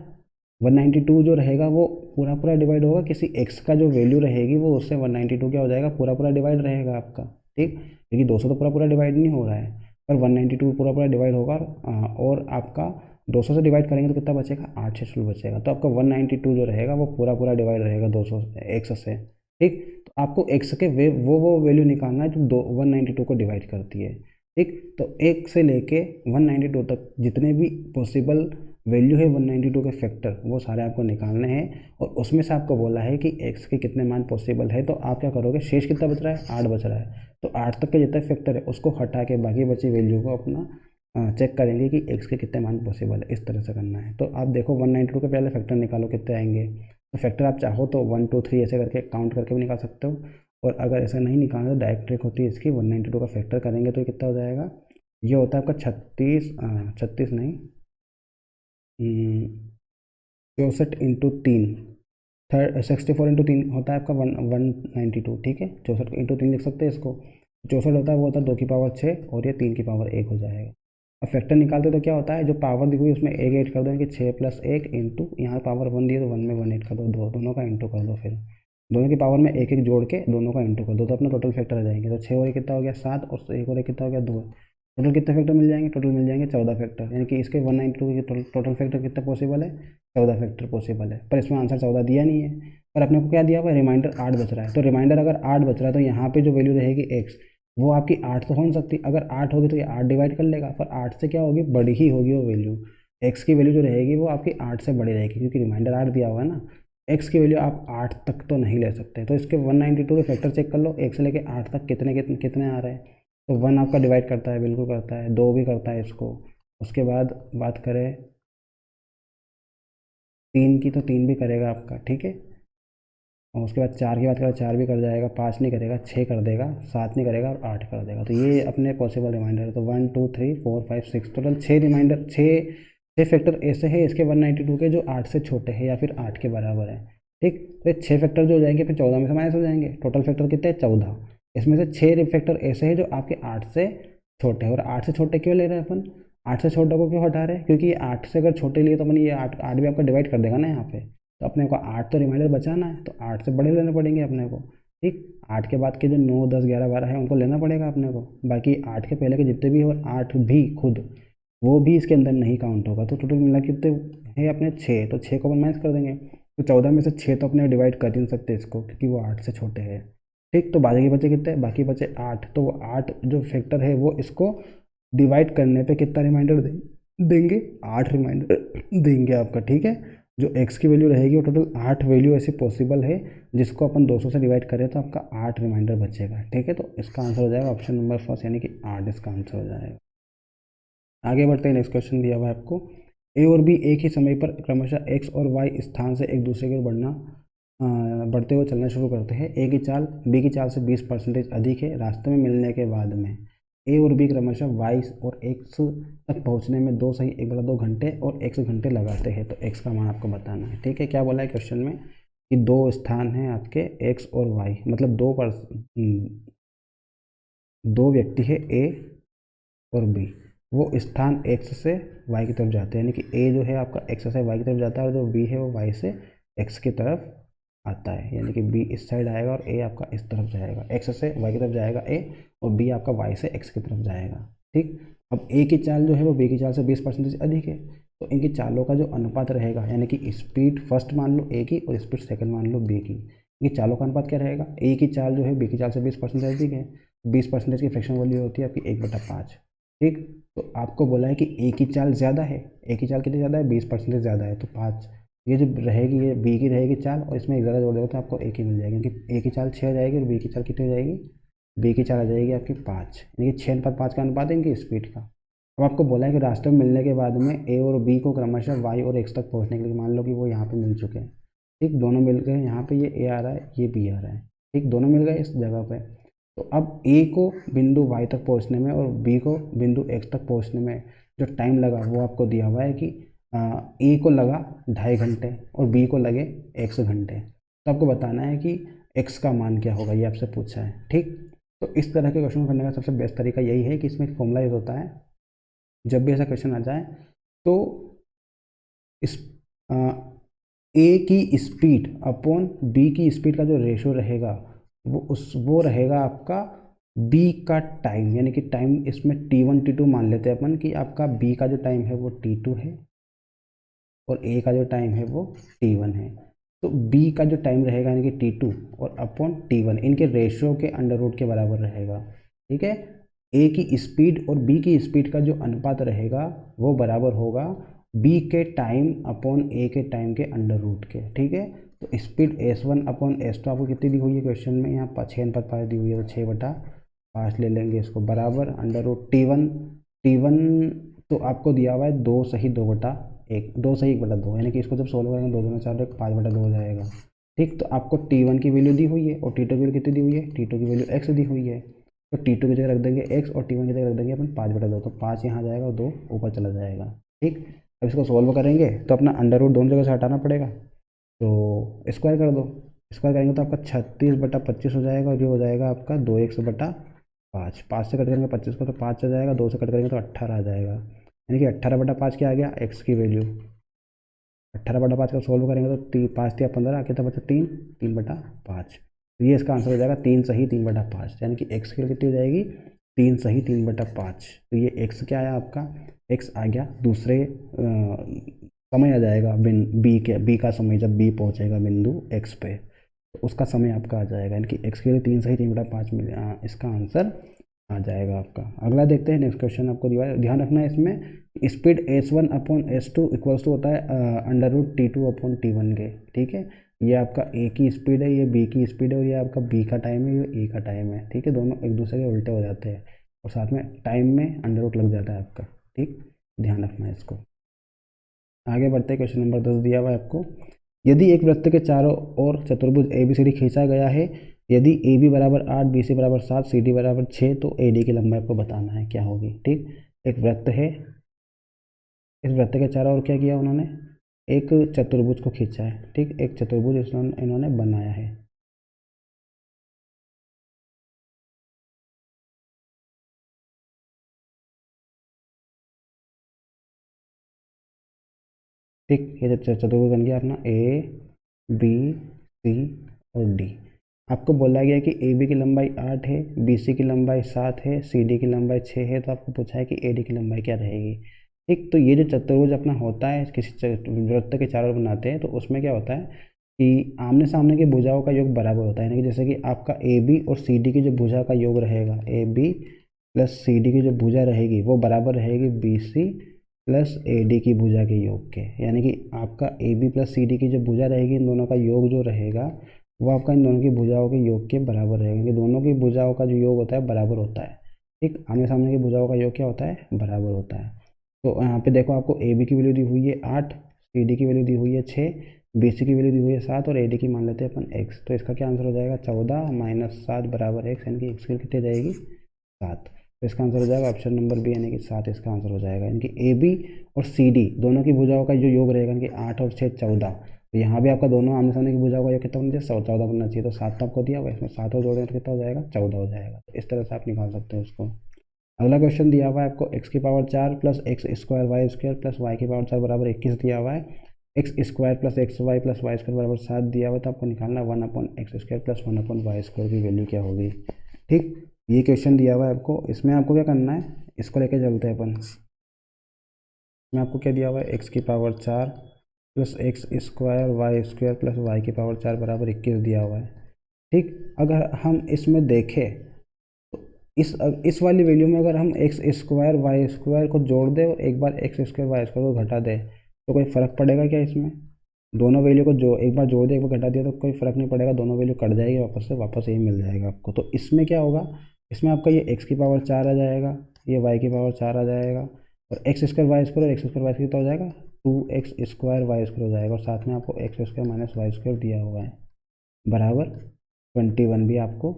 192 जो रहेगा वो पूरा पूरा डिवाइड होगा, किसी एक्स का जो वैल्यू रहेगी वो उससे 192 क्या हो जाएगा, पूरा पूरा डिवाइड रहेगा आपका। ठीक, क्योंकि 200 तो पूरा पूरा डिवाइड नहीं हो रहा है, पर 192 पूरा पूरा डिवाइड होगा, और आपका 200 से डिवाइड करेंगे तो कितना बचेगा, 8 शेषफल बचेगा। तो आपका 192 जो रहेगा वो पूरा पूरा डिवाइड रहेगा 200 एक्स से। ठीक, तो आपको एक्स के वो वैल्यू निकालना है जो 192 को डिवाइड करती है। ठीक, तो 1 से लेके 192 तक जितने भी पॉसिबल वैल्यू है 192 के फैक्टर, वो सारे आपको निकालने हैं। और उसमें से आपको बोला है कि x के कितने मान पॉसिबल है, तो आप क्या करोगे, शेष कितना बच रहा है, 8 बच रहा है, तो 8 तक के जितने फैक्टर है उसको हटा के बाकी बची वैल्यू को अपना चेक करेंगे कि x के कितने मान पॉसिबल है। इस तरह से करना है। तो आप देखो 192 के पहले फैक्टर निकालो कितने आएंगे। तो फैक्टर आप चाहो तो 1 2 3 ऐसे करके काउंट करके भी निकाल सकते हो, और अगर ऐसा नहीं निकालना तो डायरेक्ट ट्रिक होती है इसकी, 192 का फैक्टर करेंगे तो कितना हो जाएगा, ये होता है आपका 36 नहीं, 64 इंटू 3, 64 इंटू 3 होता है आपका 192। ठीक है, 64 इंटू 3 लिख सकते हैं इसको। 64 होता है वो होता है 2 की पावर 6, और ये 3 की पावर 1 हो जाएगा। अब फैक्टर निकालते तो क्या होता है, जो पावर दी हुई उसमें एक ऐड कर दो, कि 6 + 1 इंटू यहाँ पावर 1 दिए तो 1 में 1 ऐड कर दो, दोनों का इंटू कर दो, फिर दोनों की पावर में एक एक जोड़ के दोनों का इंटू कर दो, तो अपना टोटल फैक्टर आ जाएंगे। तो 6 और 1 कितना हो गया, 7, और 1 और 1 कितना हो गया, 2। टोटल कितने फैक्टर मिल जाएंगे, टोटल मिल जाएंगे 14 फैक्टर, यानी कि इसके 192 के टोटल फैक्टर कितना पॉसिबल है, 14 फैक्टर पॉसिबल है। पर इसमें आंसर 14 दिया नहीं है, पर अपने को क्या दिया हुआ है, रिमाइंडर 8 बच रहा है। तो रिमाइंडर अगर 8 बच रहा है तो यहाँ पे जो वैल्यू रहेगी एक्स, वो आपकी 8 तो हो नहीं सकती। अगर 8 होगी तो ये 8 डिवाइड कर लेगा, पर 8 से क्या होगी, बड़ी ही होगी वो वैल्यू। एक्स की वैल्यू जो रहेगी वो आपकी 8 से बड़ी रहेगी, क्योंकि रिमाइंडर 8 दिया हुआ है ना। एक्स की वैल्यू आप 8 तक तो नहीं ले सकते। तो इसके 192 के फैक्टर चेक कर लो, 1 से लेके 8 तक कितने कितने कितने आ रहे हैं। तो 1 आपका डिवाइड करता है, बिल्कुल करता है, 2 भी करता है इसको। उसके बाद बात करें 3 की, तो 3 भी करेगा आपका, ठीक है। और उसके बाद 4 की बात करें, 4 भी कर जाएगा, 5 नहीं करेगा, 6 कर देगा, 7 नहीं करेगा और 8 कर देगा। तो ये अपने पॉसिबल रिमाइंडर है। तो 1 2 3 4 5 6 टोटल 6 रिमाइंडर, 6 फैक्टर ऐसे हैं इसके 192 के जो 8 से छोटे हैं या फिर 8 के बराबर है, ठीक। तो ये 6 फैक्टर जो हो जाएंगे फिर 14 में से माइनस हो जाएंगे। टोटल फैक्टर कितने हैं? 14। इसमें से 6 फैक्टर ऐसे हैं जो आपके 8 से छोटे हैं। और 8 से छोटे क्यों ले रहे हैं अपन? 8 से छोटे को क्यों हटा रहे हैं? क्योंकि ये 8 से अगर छोटे लिए तो अपन ये 8 भी आपका डिवाइड कर देगा ना यहाँ पे। तो अपने को 8 तो रिमाइंडर बचाना है, तो 8 से बड़े लेने पड़ेंगे अपने को, ठीक। 8 के बाद के जो 9 10 11 12 है उनको लेना पड़ेगा अपने को। बाकी 8 के पहले के जितने भी हो, 8 भी खुद वो भी इसके अंदर नहीं काउंट होगा। तो टोटल मिला के कितने है अपने? 6। तो 6 को अपन माइनस कर देंगे। तो 14 में से 6 तो अपने डिवाइड कर ही नहीं सकते इसको, क्योंकि वो 8 से छोटे हैं, ठीक। तो बाकी बचे कितने? बाकी बचे 8। तो वो 8 जो फैक्टर है वो इसको डिवाइड करने पे कितना रिमाइंडर देंगे? 8 रिमाइंडर देंगे आपका, ठीक है। जो एक्स की वैल्यू रहेगी वो टोटल 8 वैल्यू ऐसी पॉसिबल है जिसको अपन 200 से डिवाइड करें तो आपका 8 रिमाइंडर बचेगा, ठीक है। तो इसका आंसर हो जाएगा ऑप्शन नंबर फर्स्ट, यानी कि 8 इसका आंसर हो जाएगा। आगे बढ़ते हैं, नेक्स्ट क्वेश्चन दिया हुआ है आपको। ए और बी एक ही समय पर क्रमशः एक्स और वाई स्थान से एक दूसरे की ओर बढ़ते हुए चलना शुरू करते हैं। ए की चाल बी की चाल से 20% अधिक है। रास्ते में मिलने के बाद में ए और बी क्रमशः वाई और एक्स तक पहुंचने में 2 सही 1/2 घंटे और x घंटे लगाते हैं। तो x का मान आपको बताना है, ठीक है। क्या बोला है क्वेश्चन में कि 2 स्थान हैं आपके x और y, मतलब 2 व्यक्ति है a और b। वो स्थान x से y की तरफ जाते हैं, यानी कि a जो है आपका x से y की तरफ जाता है और जो b है वो y से x की तरफ आता है। यानी कि b इस साइड आएगा और a आपका इस तरफ जाएगा। x से y की तरफ जाएगा a और b आपका y से x की तरफ जाएगा, ठीक। अब a की चाल जो है वो b की चाल से 20% अधिक है। तो इनकी चालों का जो अनुपात रहेगा, यानी कि स्पीड फर्स्ट मान लो a की और स्पीड सेकंड मान लो b की, ये चालों का अनुपात क्या रहेगा? a की चाल जो है b की चाल से 20% अधिक है। 20% की फ्रैक्शन वैल्यू होती है आपकी 1/5, ठीक। तो आपको बोला है कि ए की चाल ज़्यादा है। ए की चाल कितनी ज़्यादा है? 20% ज़्यादा है, तो 5। ये जो रहेगी ये बी की रहेगी चाल, और इसमें एक ज़्यादा जोड़ देगा तो आपको ए की मिल जाएगी, क्योंकि ए की चाल 6 हो जाएगी और बी की चाल कितनी हो जाएगी? बी की चाल आ जाएगी आपकी 5, यानी कि 6:5 का अनुपात है इनकी स्पीड का। अब आपको बोला है कि रास्ते में मिलने के बाद में ए और बी को क्रमशः वाई और एक्स तक पहुँचने के लिए, मान लो कि वो यहाँ पर मिल चुके हैं, ठीक। दोनों मिल गए, यहाँ पर ये ए आ रहा है, ये बी आ रहा है, ठीक। दोनों मिल गए इस जगह पर। तो अब ए को बिंदु y तक पहुंचने में और b को बिंदु x तक पहुंचने में जो टाइम लगा वो आपको दिया हुआ है कि ए को लगा 2.5 घंटे और b को लगे x घंटे। तो आपको बताना है कि x का मान क्या होगा, ये आपसे पूछा है, ठीक। तो इस तरह के क्वेश्चन करने का सबसे बेस्ट तरीका यही है कि इसमें एक फॉर्मूला यूज होता है। जब भी ऐसा क्वेश्चन आ जाए तो इस ए की स्पीड अपॉन बी की स्पीड का जो रेशो रहेगा वो रहेगा आपका बी का टाइम, यानी कि टाइम इसमें T1 T2 मान लेते हैं अपन कि आपका बी का जो टाइम है वो T2 है और ए का जो टाइम है वो T1 है। तो बी का जो टाइम रहेगा यानी कि T2 और अपॉन T1 इनके रेशियो के अंडर रूट के बराबर रहेगा, ठीक है। ए की स्पीड और बी की स्पीड का जो अनुपात रहेगा वो बराबर होगा बी के टाइम अपॉन ए के टाइम के अंडर रूट के, ठीक है। तो स्पीड S1 अपॉन S2 आपको कितनी दी हुई है क्वेश्चन में? यहाँ 6/5 दी हुई है, तो 6/5 ले लेंगे इसको, बराबर अंडर रूट T1। T1 तो आपको दिया हुआ है 2 सही 2/1, 2 सही 1/2, यानी कि इसको जब सोल्व करेंगे 2 दूना 4 5/2 हो जाएगा, ठीक। तो आपको T1 की वैल्यू दी हुई है और T2 की वैल्यू कितनी दी हुई है? T2 की वैल्यू x दी हुई है। तो T2 की जगह रख देंगे x और T1 की जगह रख देंगे अपन 5/2। तो 5 यहाँ जाएगा और 2 ऊपर चला जाएगा, ठीक। अब इसको सोल्व करेंगे तो अपना अंडर रूट दोनों जगह से हटाना पड़ेगा, तो स्क्वायर कर दो। स्क्वायर करेंगे तो आपका 36/25 हो जाएगा और ये हो जाएगा आपका 2x/5। 5 से कट करेंगे 25 को तो 5 आ जाएगा, 2 से कट करेंगे तो 18 आ जाएगा, यानी कि 18/5 क्या आ गया? x की वैल्यू। 18/5 का सोल्व करेंगे तो 5 या 15 कितना बचा? 3/5। तो ये इसका आंसर हो जाएगा 3 सही 3/5, यानी कि x की वैल्यू कितनी हो जाएगी? 3 सही 3/5। तो ये x क्या आया आपका? x आ गया दूसरे समय आ जाएगा बी का समय, जब बी पहुंचेगा बिंदु x पे तो उसका समय आपका आ जाएगा, यानी कि x के लिए 3 सही 3/5 मिले, इसका आंसर आ जाएगा आपका। अगला देखते हैं, नेक्स्ट क्वेश्चन आपको ध्यान रखना है इसमें speed S1 upon S2 equals to होता है under root T2 upon T1 के, ठीक है। ये आपका ए की स्पीड है, ये बी की स्पीड है और ये आपका बी का टाइम है, ये ए का टाइम है, ठीक है। दोनों एक दूसरे के उल्टे हो जाते हैं। और साथ में टाइम में अंडर रूट लग जाता है आपका। ठीक, ध्यान रखना है इसको। आगे बढ़ते हैं, क्वेश्चन नंबर 10 दिया हुआ है आपको, यदि एक वृत्त के चारों ओर चतुर्भुज ए बी सी डी खींचा गया है, यदि ए बी बराबर 8, बी सी बराबर 7, सी डी बराबर 6, तो ए डी की लंबाई आपको बताना है क्या होगी। ठीक, एक वृत्त है, इस वृत्त के चारों ओर क्या किया उन्होंने, एक चतुर्भुज को खींचा है। ठीक, एक चतुर्भुज इन्होंने बनाया है। ठीक, ये चतुर्भुज बन गया अपना ए बी सी और डी। आपको बोला गया कि ए बी की लंबाई 8 है, बी सी की लंबाई 7 है, सी डी की लंबाई 6 है, तो आपको पूछा है कि ए डी की लंबाई क्या रहेगी। ठीक, तो ये जो चतुर्भुज अपना होता है, किसी वृत्त के चारों ओर बनाते हैं, तो उसमें क्या होता है कि आमने सामने की भुजाओं का योग बराबर होता है। यानी कि जैसे कि आपका ए बी और सी डी की जो भुजा का योग रहेगा, A B plus C D की जो भुजा रहेगी वो बराबर रहेगी B C plus A D की भुजा के योग के। यानी कि आपका A B plus C D की जो भुजा रहेगी, इन दोनों का योग जो रहेगा वो आपका इन दोनों की भुजाओं के योग के बराबर रहेगा, क्योंकि दोनों की भुजाओं का जो योग होता है बराबर होता है। ठीक, आमने सामने की भुजाओं का योग क्या होता है, बराबर होता है। तो यहाँ पे देखो, आपको ए बी की वैल्यू दी हुई है 8, सी डी की वैल्यू दी हुई है 6, बी सी की वैल्यू दी हुई है 7 और ए डी की मान लेते हैं अपन एक्स। तो इसका क्या आंसर हो जाएगा, 14 माइनस 7 बराबर एक्स, यानी कि एक्स की कितनी जाएगी, 7। तो इसका आंसर हो जाएगा ऑप्शन नंबर बी, यानी कि 7 इसका आंसर हो जाएगा। यानी कि ए बी और सी डी दोनों की भुजाओं का जो योग रहेगा, यानी कि 8 और 6 14, तो यहाँ भी आपका दोनों आमने सामने की भुजाओं का योग कितना बनना चाहिए, 14 बनना चाहिए। तो 7 तो आपको दिया हुआ है, इसमें 7 और जोड़ें तो कितना हो जाएगा, 14 हो जाएगा। तो इस तरह से आप निकाल सकते हो उसको। अगला क्वेश्चन दिया हुआ है आपको, एक्स की power 4 plus x square y square plus y की पावर 4 बराबर 21 दिया हुआ है। X square plus x y plus y square बराबर 7 दिया हुआ है। तो आपको निकालना 1/x² प्लस 1/y² की वैल्यू क्या होगी। ठीक, ये क्वेश्चन दिया हुआ है आपको, इसमें आपको क्या करना है, इसको लेके चलते हैं अपन। इसमें आपको क्या दिया हुआ है, एक्स की power 4 plus x square y square plus y की पावर 4 बराबर 21 दिया हुआ है। ठीक, अगर हम इसमें देखें तो इस वाली वैल्यू में अगर हम एक्स स्क्वायर वाई स्क्वायर को जोड़ दें और एक बार एक्स स्क्वायर वाई स्क्वायर को घटा दें, तो कोई फ़र्क पड़ेगा क्या इसमें। दोनों वैल्यू को जो एक बार जोड़ दिया एक बार घटा दिया तो कोई फ़र्क नहीं पड़ेगा, दोनों वैल्यू कट जाएगी वापस से, वापस यही मिल जाएगा आपको। तो इसमें क्या होगा, इसमें आपका ये एक्स की पावर 4 आ जाएगा, ये वाई की पावर 4 आ जाएगा, और एक्स स्क्वायर वाई स्क्वायर और एक्स स्क्वायर वाई स्क्वायर हो जाएगा 2x स्क्वायर वाई स्क्वायर हो जाएगा, और साथ में आपको x square minus y square दिया हुआ है बराबर 21 भी आपको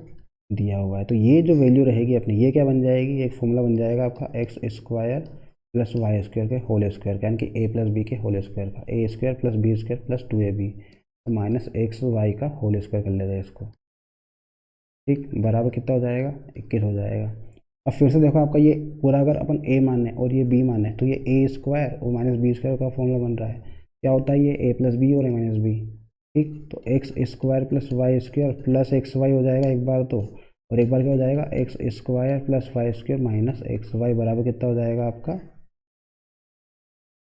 दिया हुआ है। तो ये जो वैल्यू रहेगी अपनी, ये क्या बन जाएगी, एक फॉर्मूला बन जाएगा आपका x square plus y square के होल स्क्वायर का, यानी कि ए प्लस बी के होल स्क्वायर का, a square plus b square plus 2ab minus x y का होल स्क्वायर कर लेते हैं इसको। ठीक, बराबर कितना हो जाएगा, 21 हो जाएगा। अब फिर से देखो, आपका ये पूरा अगर अपन ए माने और ये बी माने, तो ये ए स्क्वायर और माइनस बी स्क्वायर का फॉर्मूला बन रहा है, क्या होता है, ये ए प्लस बी और ए माइनस बी। ठीक, तो x square plus y square plus x y हो जाएगा एक बार तो, और एक बार क्या हो जाएगा, x square plus y square minus x y बराबर कितना हो जाएगा आपका,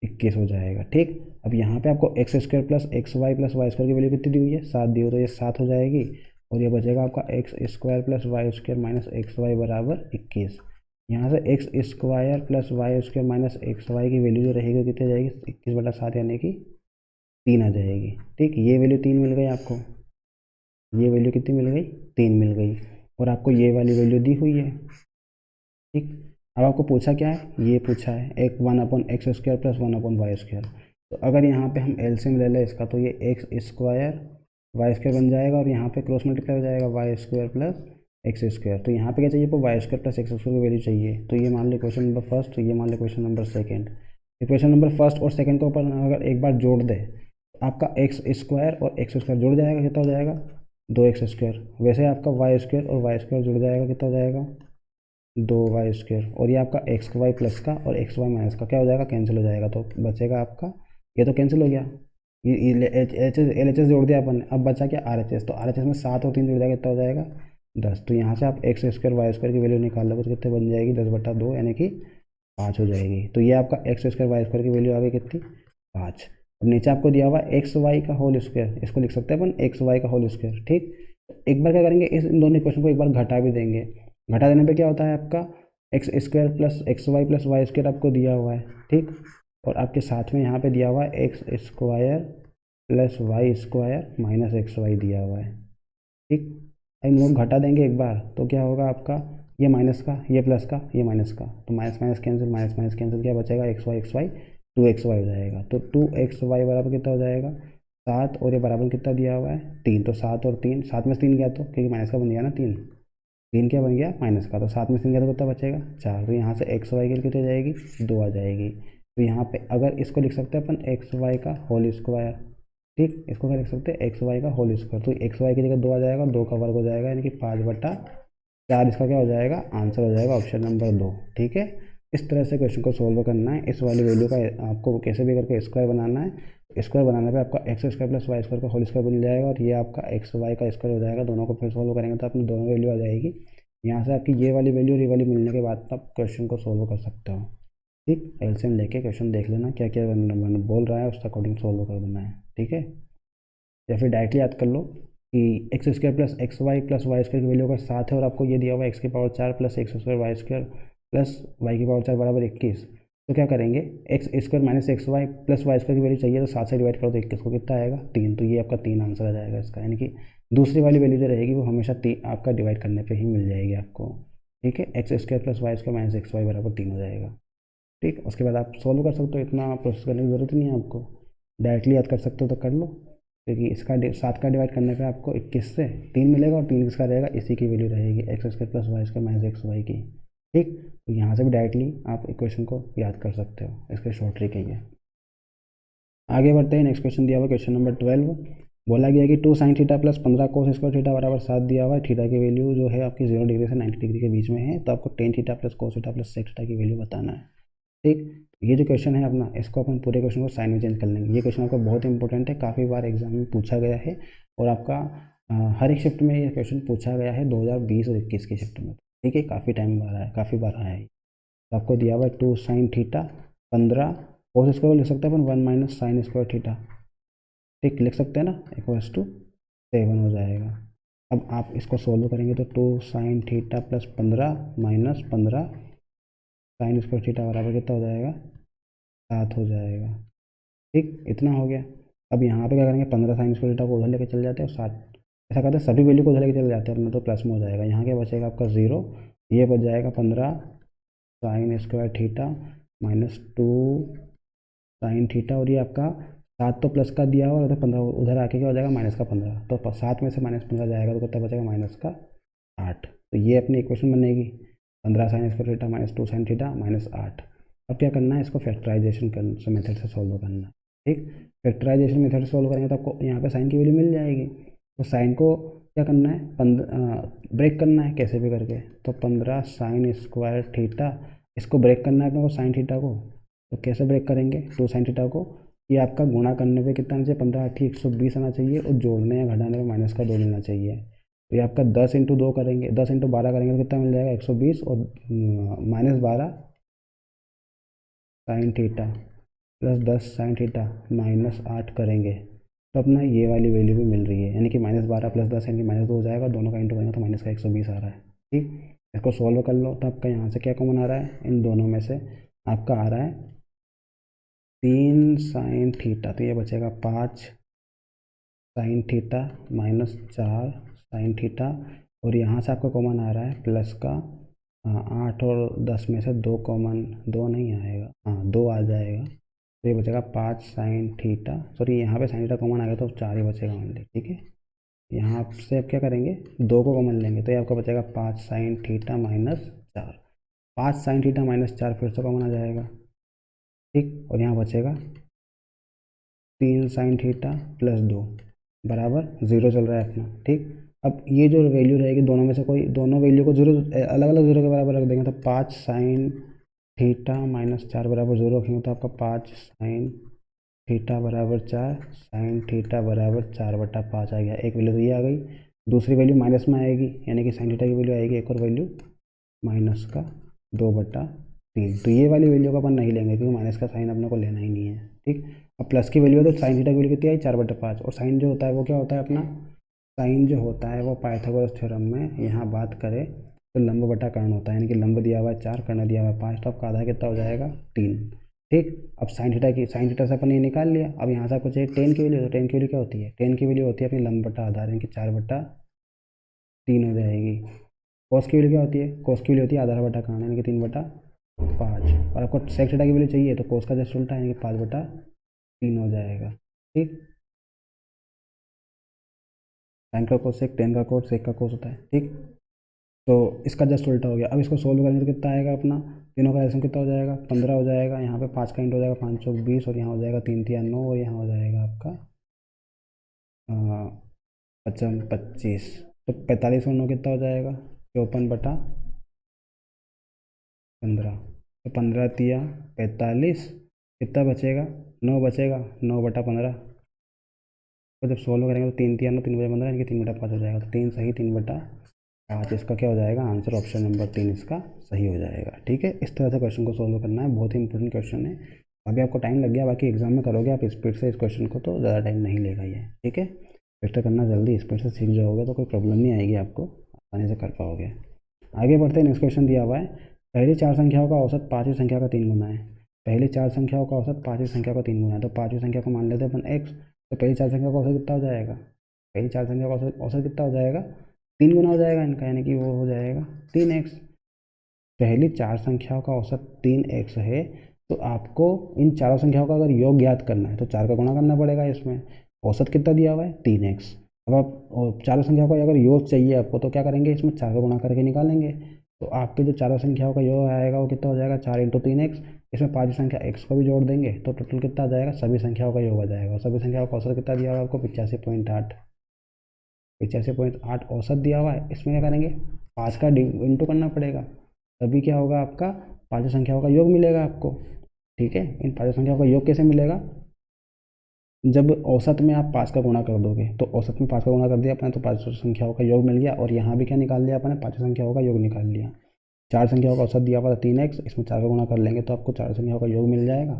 21 हो जाएगा। ठीक, अब यहाँ पे आपको x square plus x y plus y square की वैल्यू कितनी दी हुई है, 7 दी हुई, तो ये 7 हो जाएगी, और ये बचेगा आपका x square plus y square minus x y बराबर 21। यहाँ से x square plus y square minus x y की वैल्यू जो रहेगी कितनी जाएगी, 21/7 यानी कि 3 आ जाएगी। ठीक, ये वैल्यू 3 मिल गई आपको, ये वैल्यू कितनी मिल गई, 3 मिल गई, और आपको ये वाली वैल्यू दी हुई है। ठीक, अब आपको पूछा क्या है, ये पूछा है एक 1/x² प्लस 1/y²। तो अगर यहाँ पे हम एलसीएम ले लें इसका, तो ये एक्स स्क्वायर वाई स्क्वायर बन जाएगा, और यहाँ पे क्रॉस मल्टीप्लाई हो जाएगा y square plus x square. तो यहाँ पे क्या चाहिए, y square plus x square की वैल्यू चाहिए। तो ये मान लो क्वेश्चन नंबर फर्स्ट, तो ये मान लो question number second. Equation number first और सेकंड को ऊपर अगर एक बार जोड़ दे, तो आपका एक्स स्क्वायर और एक्स स्क्वायर जुड़ जाएगा, कितना हो जाएगा, 2x²। वैसे आपका वाई स्क्वायर और वाई स्क्वायर जुड़ जाएगा, कितना हो जाएगा, 2y², और ये आपका एक्स वाई प्लस का और एक्स वाई माइनस का क्या हो जाएगा, कैंसिल हो जाएगा। तो बचेगा आपका, ये तो कैंसिल हो गया, ये एल एच एस जोड़ दिया अपन ने, अब बचा क्या, आर एच एस। तो आर एच एस में 7 और 3 जुड़ जाएगा, कितना हो जाएगा, 10। तो यहाँ से आप एक्स स्क्वायर वाई स्क्वायर की वैल्यू निकाल लोगे तो कितने बन जाएगी, 10/2 यानी कि 5 हो जाएगी। तो ये आपका एक्स स्क्वायर वाई स्क्वायर की वैल्यू आ गई कितनी, 5। और नीचे आपको दिया हुआ एक्स वाई का होल स्क्वायर, इसको लिख सकते हैं अपन एक्स वाई का होल स्क्वायर। ठीक, एक बार क्या करेंगे, इन दोनों इक्वेशन को एक बार घटा भी देंगे। घटा देने पे क्या होता है, आपका x square plus x y plus y square आपको दिया हुआ है। ठीक, और आपके साथ में यहाँ पे दिया हुआ है x square plus y square minus x y दिया हुआ है। ठीक, इन लोग घटा देंगे एक बार, तो क्या होगा आपका ये माइनस का, ये प्लस का, ये माइनस का, तो minus minus cancel, minus minus cancel, क्या बचेगा एक्स वाई 2xy हो जाएगा। तो 2xy बराबर कितना हो जाएगा 7, और ये बराबर कितना दिया हुआ है 3, तो 7 और 3, 7 में से 3 गया तो क्योंकि माइनस का बन गया ना 3, 3 क्या बन गया माइनस का, तो 7 में से 3 गया तो कितना बचेगा 4, तो यहाँ से एक्स वाई की कितनी हो जाएगी 2 आ जाएगी। तो यहाँ पे अगर इसको लिख सकते हैं अपन एक्स वाई का होल स्क्वायर, ठीक, इसको क्या लिख सकते हैं एक्स वाई का होल स्क्वायर, तो एक्स वाई की जगह 2 आ जाएगा, 2 का वर्ग हो जाएगा यानी कि 5/4, इसका क्या हो जाएगा आंसर हो जाएगा ऑप्शन नंबर 2। ठीक है, इस तरह से क्वेश्चन को सोल्व करना है। इस वाली वैल्यू का आपको कैसे भी करके स्क्वायर बनाना है। स्क्वायर बनाने पे आपका x square plus y square का होल स्क्वायर बन जाएगा, और ये आपका एक्स वाई का स्क्वायर हो जाएगा। दोनों को फिर सोल्व करेंगे तो अपनी दोनों वैल्यू आ जाएगी। यहाँ से आपकी ये वाली वैल्यू और ये वाली मिलने के बाद आप क्वेश्चन को सोल्व कर सकते हो। ठीक, एलसीएम लेके क्वेश्चन देख लेना क्या क्या बोल रहा है, उसके अकॉर्डिंग सोल्व कर देना है। ठीक है, या फिर डायरेक्टली याद कर लो कि x square plus x y plus y square की वैल्यू अगर 7 है और आपको ये दिया हुआ है एक्स की power 4 plus x square y square plus y की पावर 4 बराबर 21, तो क्या करेंगे x square minus x y plus y square की वैल्यू चाहिए, तो 7 से डिवाइड करो तो 21 को कितना आएगा 3, तो ये आपका 3 आंसर आ जाएगा इसका, यानी कि दूसरी वाली वैल्यू जो रहेगी वो हमेशा आपका डिवाइड करने पर ही मिल जाएगी आपको। ठीक है, x square plus y square minus x y बराबर 3 हो जाएगा। ठीक, उसके बाद आप सोल्व कर सकते हो, इतना प्रोसेस करने की ज़रूरत नहीं है आपको, डायरेक्टली याद कर सकते हो तो कर लो, क्योंकि इसका 7 का डिवाइड करने पे आपको 21 से 3 मिलेगा, और 3 किसका रहेगा इसी की वैल्यू रहेगी x square plus y square minus x y की। ठीक, तो यहाँ से भी डायरेक्टली आप इक्वेशन को याद कर सकते हो, इसका शॉर्ट ट्रिक है ये। आगे बढ़ते हैं, नेक्स्ट क्वेश्चन दिया हुआ क्वेश्चन नंबर 12, बोला गया कि 2 sine theta plus 15 cos square theta बराबर 7 दिया हुआ है। थीटा की वैल्यू जो है आपकी 0 डिग्री से 90 डिग्री के बीच में है, तो आपको tan theta plus cos theta plus sec theta की वैल्यू बताना है। ठीक, ये जो क्वेश्चन है अपना, इसको अपन पूरे क्वेश्चन को साइन में चेंज कर लेंगे। ये क्वेश्चन आपका बहुत इंपॉर्टेंट है, काफ़ी बार एग्जाम में पूछा गया है, और आपका हर एक शिफ्ट में ये क्वेश्चन पूछा गया है 2020 और 21 की शिफ्ट में। ठीक है, काफ़ी टाइम बार आया, काफ़ी बार आया है। तो आपको दिया हुआ है 2 साइन थीटा 15 कोस स्क्वायर लिख सकते हैं अपन 1 माइनस साइन स्क्वायर थीटा। ठीक, लिख सकते हैं ना, इक्वल्स टू 7 हो जाएगा। अब आप इसको सोल्व करेंगे तो 2 sine theta plus 15 minus 15 sine square theta बराबर कितना हो जाएगा 7 हो जाएगा। ठीक, इतना हो गया। अब यहाँ पे क्या करेंगे 15 साइन स्क्वायर थीटा को उधर लेके चले जाते हैं, और 7 ऐसा करते हैं सभी वैल्यू को उधर लेके चले जाते हैं अपना, तो प्लस में हो जाएगा। यहाँ क्या बचेगा आपका 0, ये बच जाएगा 15 sine square theta minus 2 sine theta, और ये आपका 7 तो प्लस का दिया हुआ, तो 15 उधर आके क्या हो जाएगा माइनस का 15, तो 7 में से माइनस 15 जाएगा तो कितना बचेगा माइनस का 8। तो ये अपनी इक्वेशन बनेगी 15 sine square theta minus 2 sine theta minus 8। अब क्या करना है, इसको फैक्टराइजेशन मेथड से सॉल्व करना है। ठीक, फैक्टराइजेशन मेथड से सॉल्व करेंगे तो आपको यहाँ पे साइन की वैल्यू मिल जाएगी। तो साइन को क्या करना है ब्रेक करना है कैसे भी करके, तो 15 साइन स्क्वायर थीटा, इसको ब्रेक करना है अपने को साइन थीटा को। तो कैसे ब्रेक करेंगे 2 साइन थीटा को, ये आपका गुणा करने पे कितना आना चाहिए 15 8 120 आना चाहिए, और जोड़ने या घटाने पे माइनस का 2 मिलना चाहिए। तो ये आपका 10 इंटू 2 करेंगे, 10 इंटू 12 करेंगे तो कितना मिल जाएगा 120, और minus 12 sine theta plus 10 sine theta minus 8 करेंगे तो अपना ये वाली वैल्यू भी मिल रही है, यानी कि माइनस 12 प्लस 10 यानी कि माइनस 2 हो जाएगा, दोनों का इंटू करेंगे तो माइनस का 120 आ रहा है। ठीक, इसको सॉल्व कर लो तो आपका यहाँ से क्या कॉमन आ रहा है, इन दोनों में से आपका आ रहा है 3 साइन थीटा, तो ये बचेगा 5 sine theta minus 4 sine theta, और यहाँ से आपका कॉमन आ रहा है प्लस का 8 और 10 में से 2 कॉमन, 2 नहीं आएगा, हाँ 2 आ जाएगा, तो ये बचेगा 5 साइन थीटा, सॉरी यहाँ पे साइन थीटा कॉमन आ गया तो 4 ही बचेगा ओनली। ठीक है, यहाँ से आप क्या करेंगे 2 को कॉमन लेंगे, तो ये आपका बचेगा 5 sine theta minus 4, 5 sine theta minus 4 फिर से कॉमन आ जाएगा। ठीक, और यहाँ बचेगा 3 साइन थीटा प्लस 2 बराबर 0 चल रहा है अपना। ठीक, अब ये जो वैल्यू रहेगी दोनों में से कोई दोनों वैल्यू को 0 अलग अलग 0 के बराबर रख देंगे, तो 5 साइन थीटा माइनस 4 बराबर 0 रखेंगे तो आपका 5 साइन थीटा बराबर 4 साइन थीटा बराबर 4/5 आ गया। एक वैल्यू तो ये आ गई, दूसरी वैल्यू माइनस में आएगी, यानी कि साइन थीटा की वैल्यू आएगी एक और वैल्यू माइनस का 2/3, तो ये वाली वैल्यू को अपन नहीं लेंगे क्योंकि माइनस का साइन अपने को लेना ही नहीं है। ठीक, अब प्लस की वैल्यू है तो साइन थीटा की वैल्यू कितनी आई 4/5, और साइन जो होता है वो क्या होता है अपना, साइन जो होता है वो पाइथागोरस थ्योरम में यहाँ बात करें तो लंब बटा कर्ण होता है, यानी कि लंब दिया हुआ है 4, कर्ण दिया हुआ है 5, तो आपका आधा कितना हो जाएगा 3। ठीक, अब साइन थीटा से अपन ये निकाल लिया। अब यहाँ से आपको चाहिए टेन की वैल्यू, तो टेन की वैल्यू क्या होती है, टेन की वैल्यू होती है अपनी लंब बटा आधार, यानी कि 4/3 हो जाएगी। कॉस की वैल्यू क्या होती है, कॉस की वैल्यू होती है आधा बटा कान यानी कि 3/5, और आपको सेक थीटा की वैल्यू चाहिए तो कॉस का जस्ट उल्टा यानी कि 5/3 हो जाएगा। ठीक, साइन का कोस सेक, टेन का कोस सेक का कोस होता है। ठीक, तो इसका जस्ट उल्टा हो गया। अब इसको सोल्व करेंगे तो कितना आएगा अपना, तीनों का एल्सियम कितना हो जाएगा, 15 हो जाएगा। यहाँ पे 5 का इंट हो जाएगा, 5 चौक 20, और यहाँ हो जाएगा 3 तिया 9, और यहाँ हो जाएगा आपका 55 25। तो 45 और 9 कितना हो जाएगा, 54/15। तो 15 तिया 45, कितना बचेगा, 9 बचेगा, 9/15। तो जब सोल्व करेंगे तो 3 तिया 9, 3/15 यानी कि 3/5 हो जाएगा। तो 3 सही, 3/5 इसका क्या हो जाएगा आंसर, ऑप्शन नंबर 3 इसका सही हो जाएगा। ठीक है, इस तरह से क्वेश्चन को सोल्व करना है, बहुत ही इंपॉर्टेंट क्वेश्चन है। अभी आपको टाइम लग गया, बाकी एग्जाम में करोगे आप स्पीड से इस क्वेश्चन को तो ज़्यादा टाइम नहीं लेगा ये। ठीक है, प्रैक्टिस करना जल्दी, स्पीड से सीख जाओगे तो कोई प्रॉब्लम नहीं आएगी, आपको आसानी से कर पाओगे। आगे बढ़ते हैं, नेक्स्ट क्वेश्चन दिया हुआ है, पहली चार संख्याओं का औसत पाँचवीं संख्या का 3 गुना है। पहली चार संख्याओं का औसत पाँचवीं संख्या का 3 गुना है। तो पाँचवीं संख्या को मान लेते हैं अपन x, तो पहली चार संख्या का औसत कितना हो जाएगा, पहली चार संख्या का औसत कितना हो जाएगा, 3 गुना हो जाएगा इनका, यानी कि वो हो जाएगा 3x। पहली चार संख्याओं का औसत 3x है, तो आपको इन चारों संख्याओं का अगर योग ज्ञात करना है तो 4 का गुणा करना पड़ेगा इसमें। औसत कितना दिया हुआ है 3x। अब आप चारों संख्याओं का अगर योग चाहिए आपको तो क्या करेंगे, इसमें 4 का गुणा करके निकालेंगे। तो आपके जो चारों संख्याओं का योग आएगा वो कितना हो जाएगा, 4 × 3x। इसमें पाँचवीं संख्या x को भी जोड़ देंगे तो टोटल कितना आ जाएगा, सभी संख्याओं का योग आ जाएगा। और सभी संख्याओं का औसत कितना दिया हुआ है आपको, 85.8, 85.8 औसत दिया हुआ है। इसमें क्या करेंगे, 5 का इंटू करना पड़ेगा, तभी क्या होगा आपका पांचों संख्याओं का योग मिलेगा आपको। ठीक है, इन पांचों संख्याओं का योग कैसे मिलेगा, जब औसत में आप 5 का गुणा कर दोगे, तो औसत में 5 का गुणा कर दिया अपने तो पांचों संख्याओं का योग मिल गया, और यहाँ भी क्या निकाल लिया अपने, पांचों संख्याओं का योग निकाल लिया। चार संख्याओं का औसत दिया हुआ था 3x, इसमें 4 का गुणा कर लेंगे तो आपको चार संख्याओं का योग मिल जाएगा।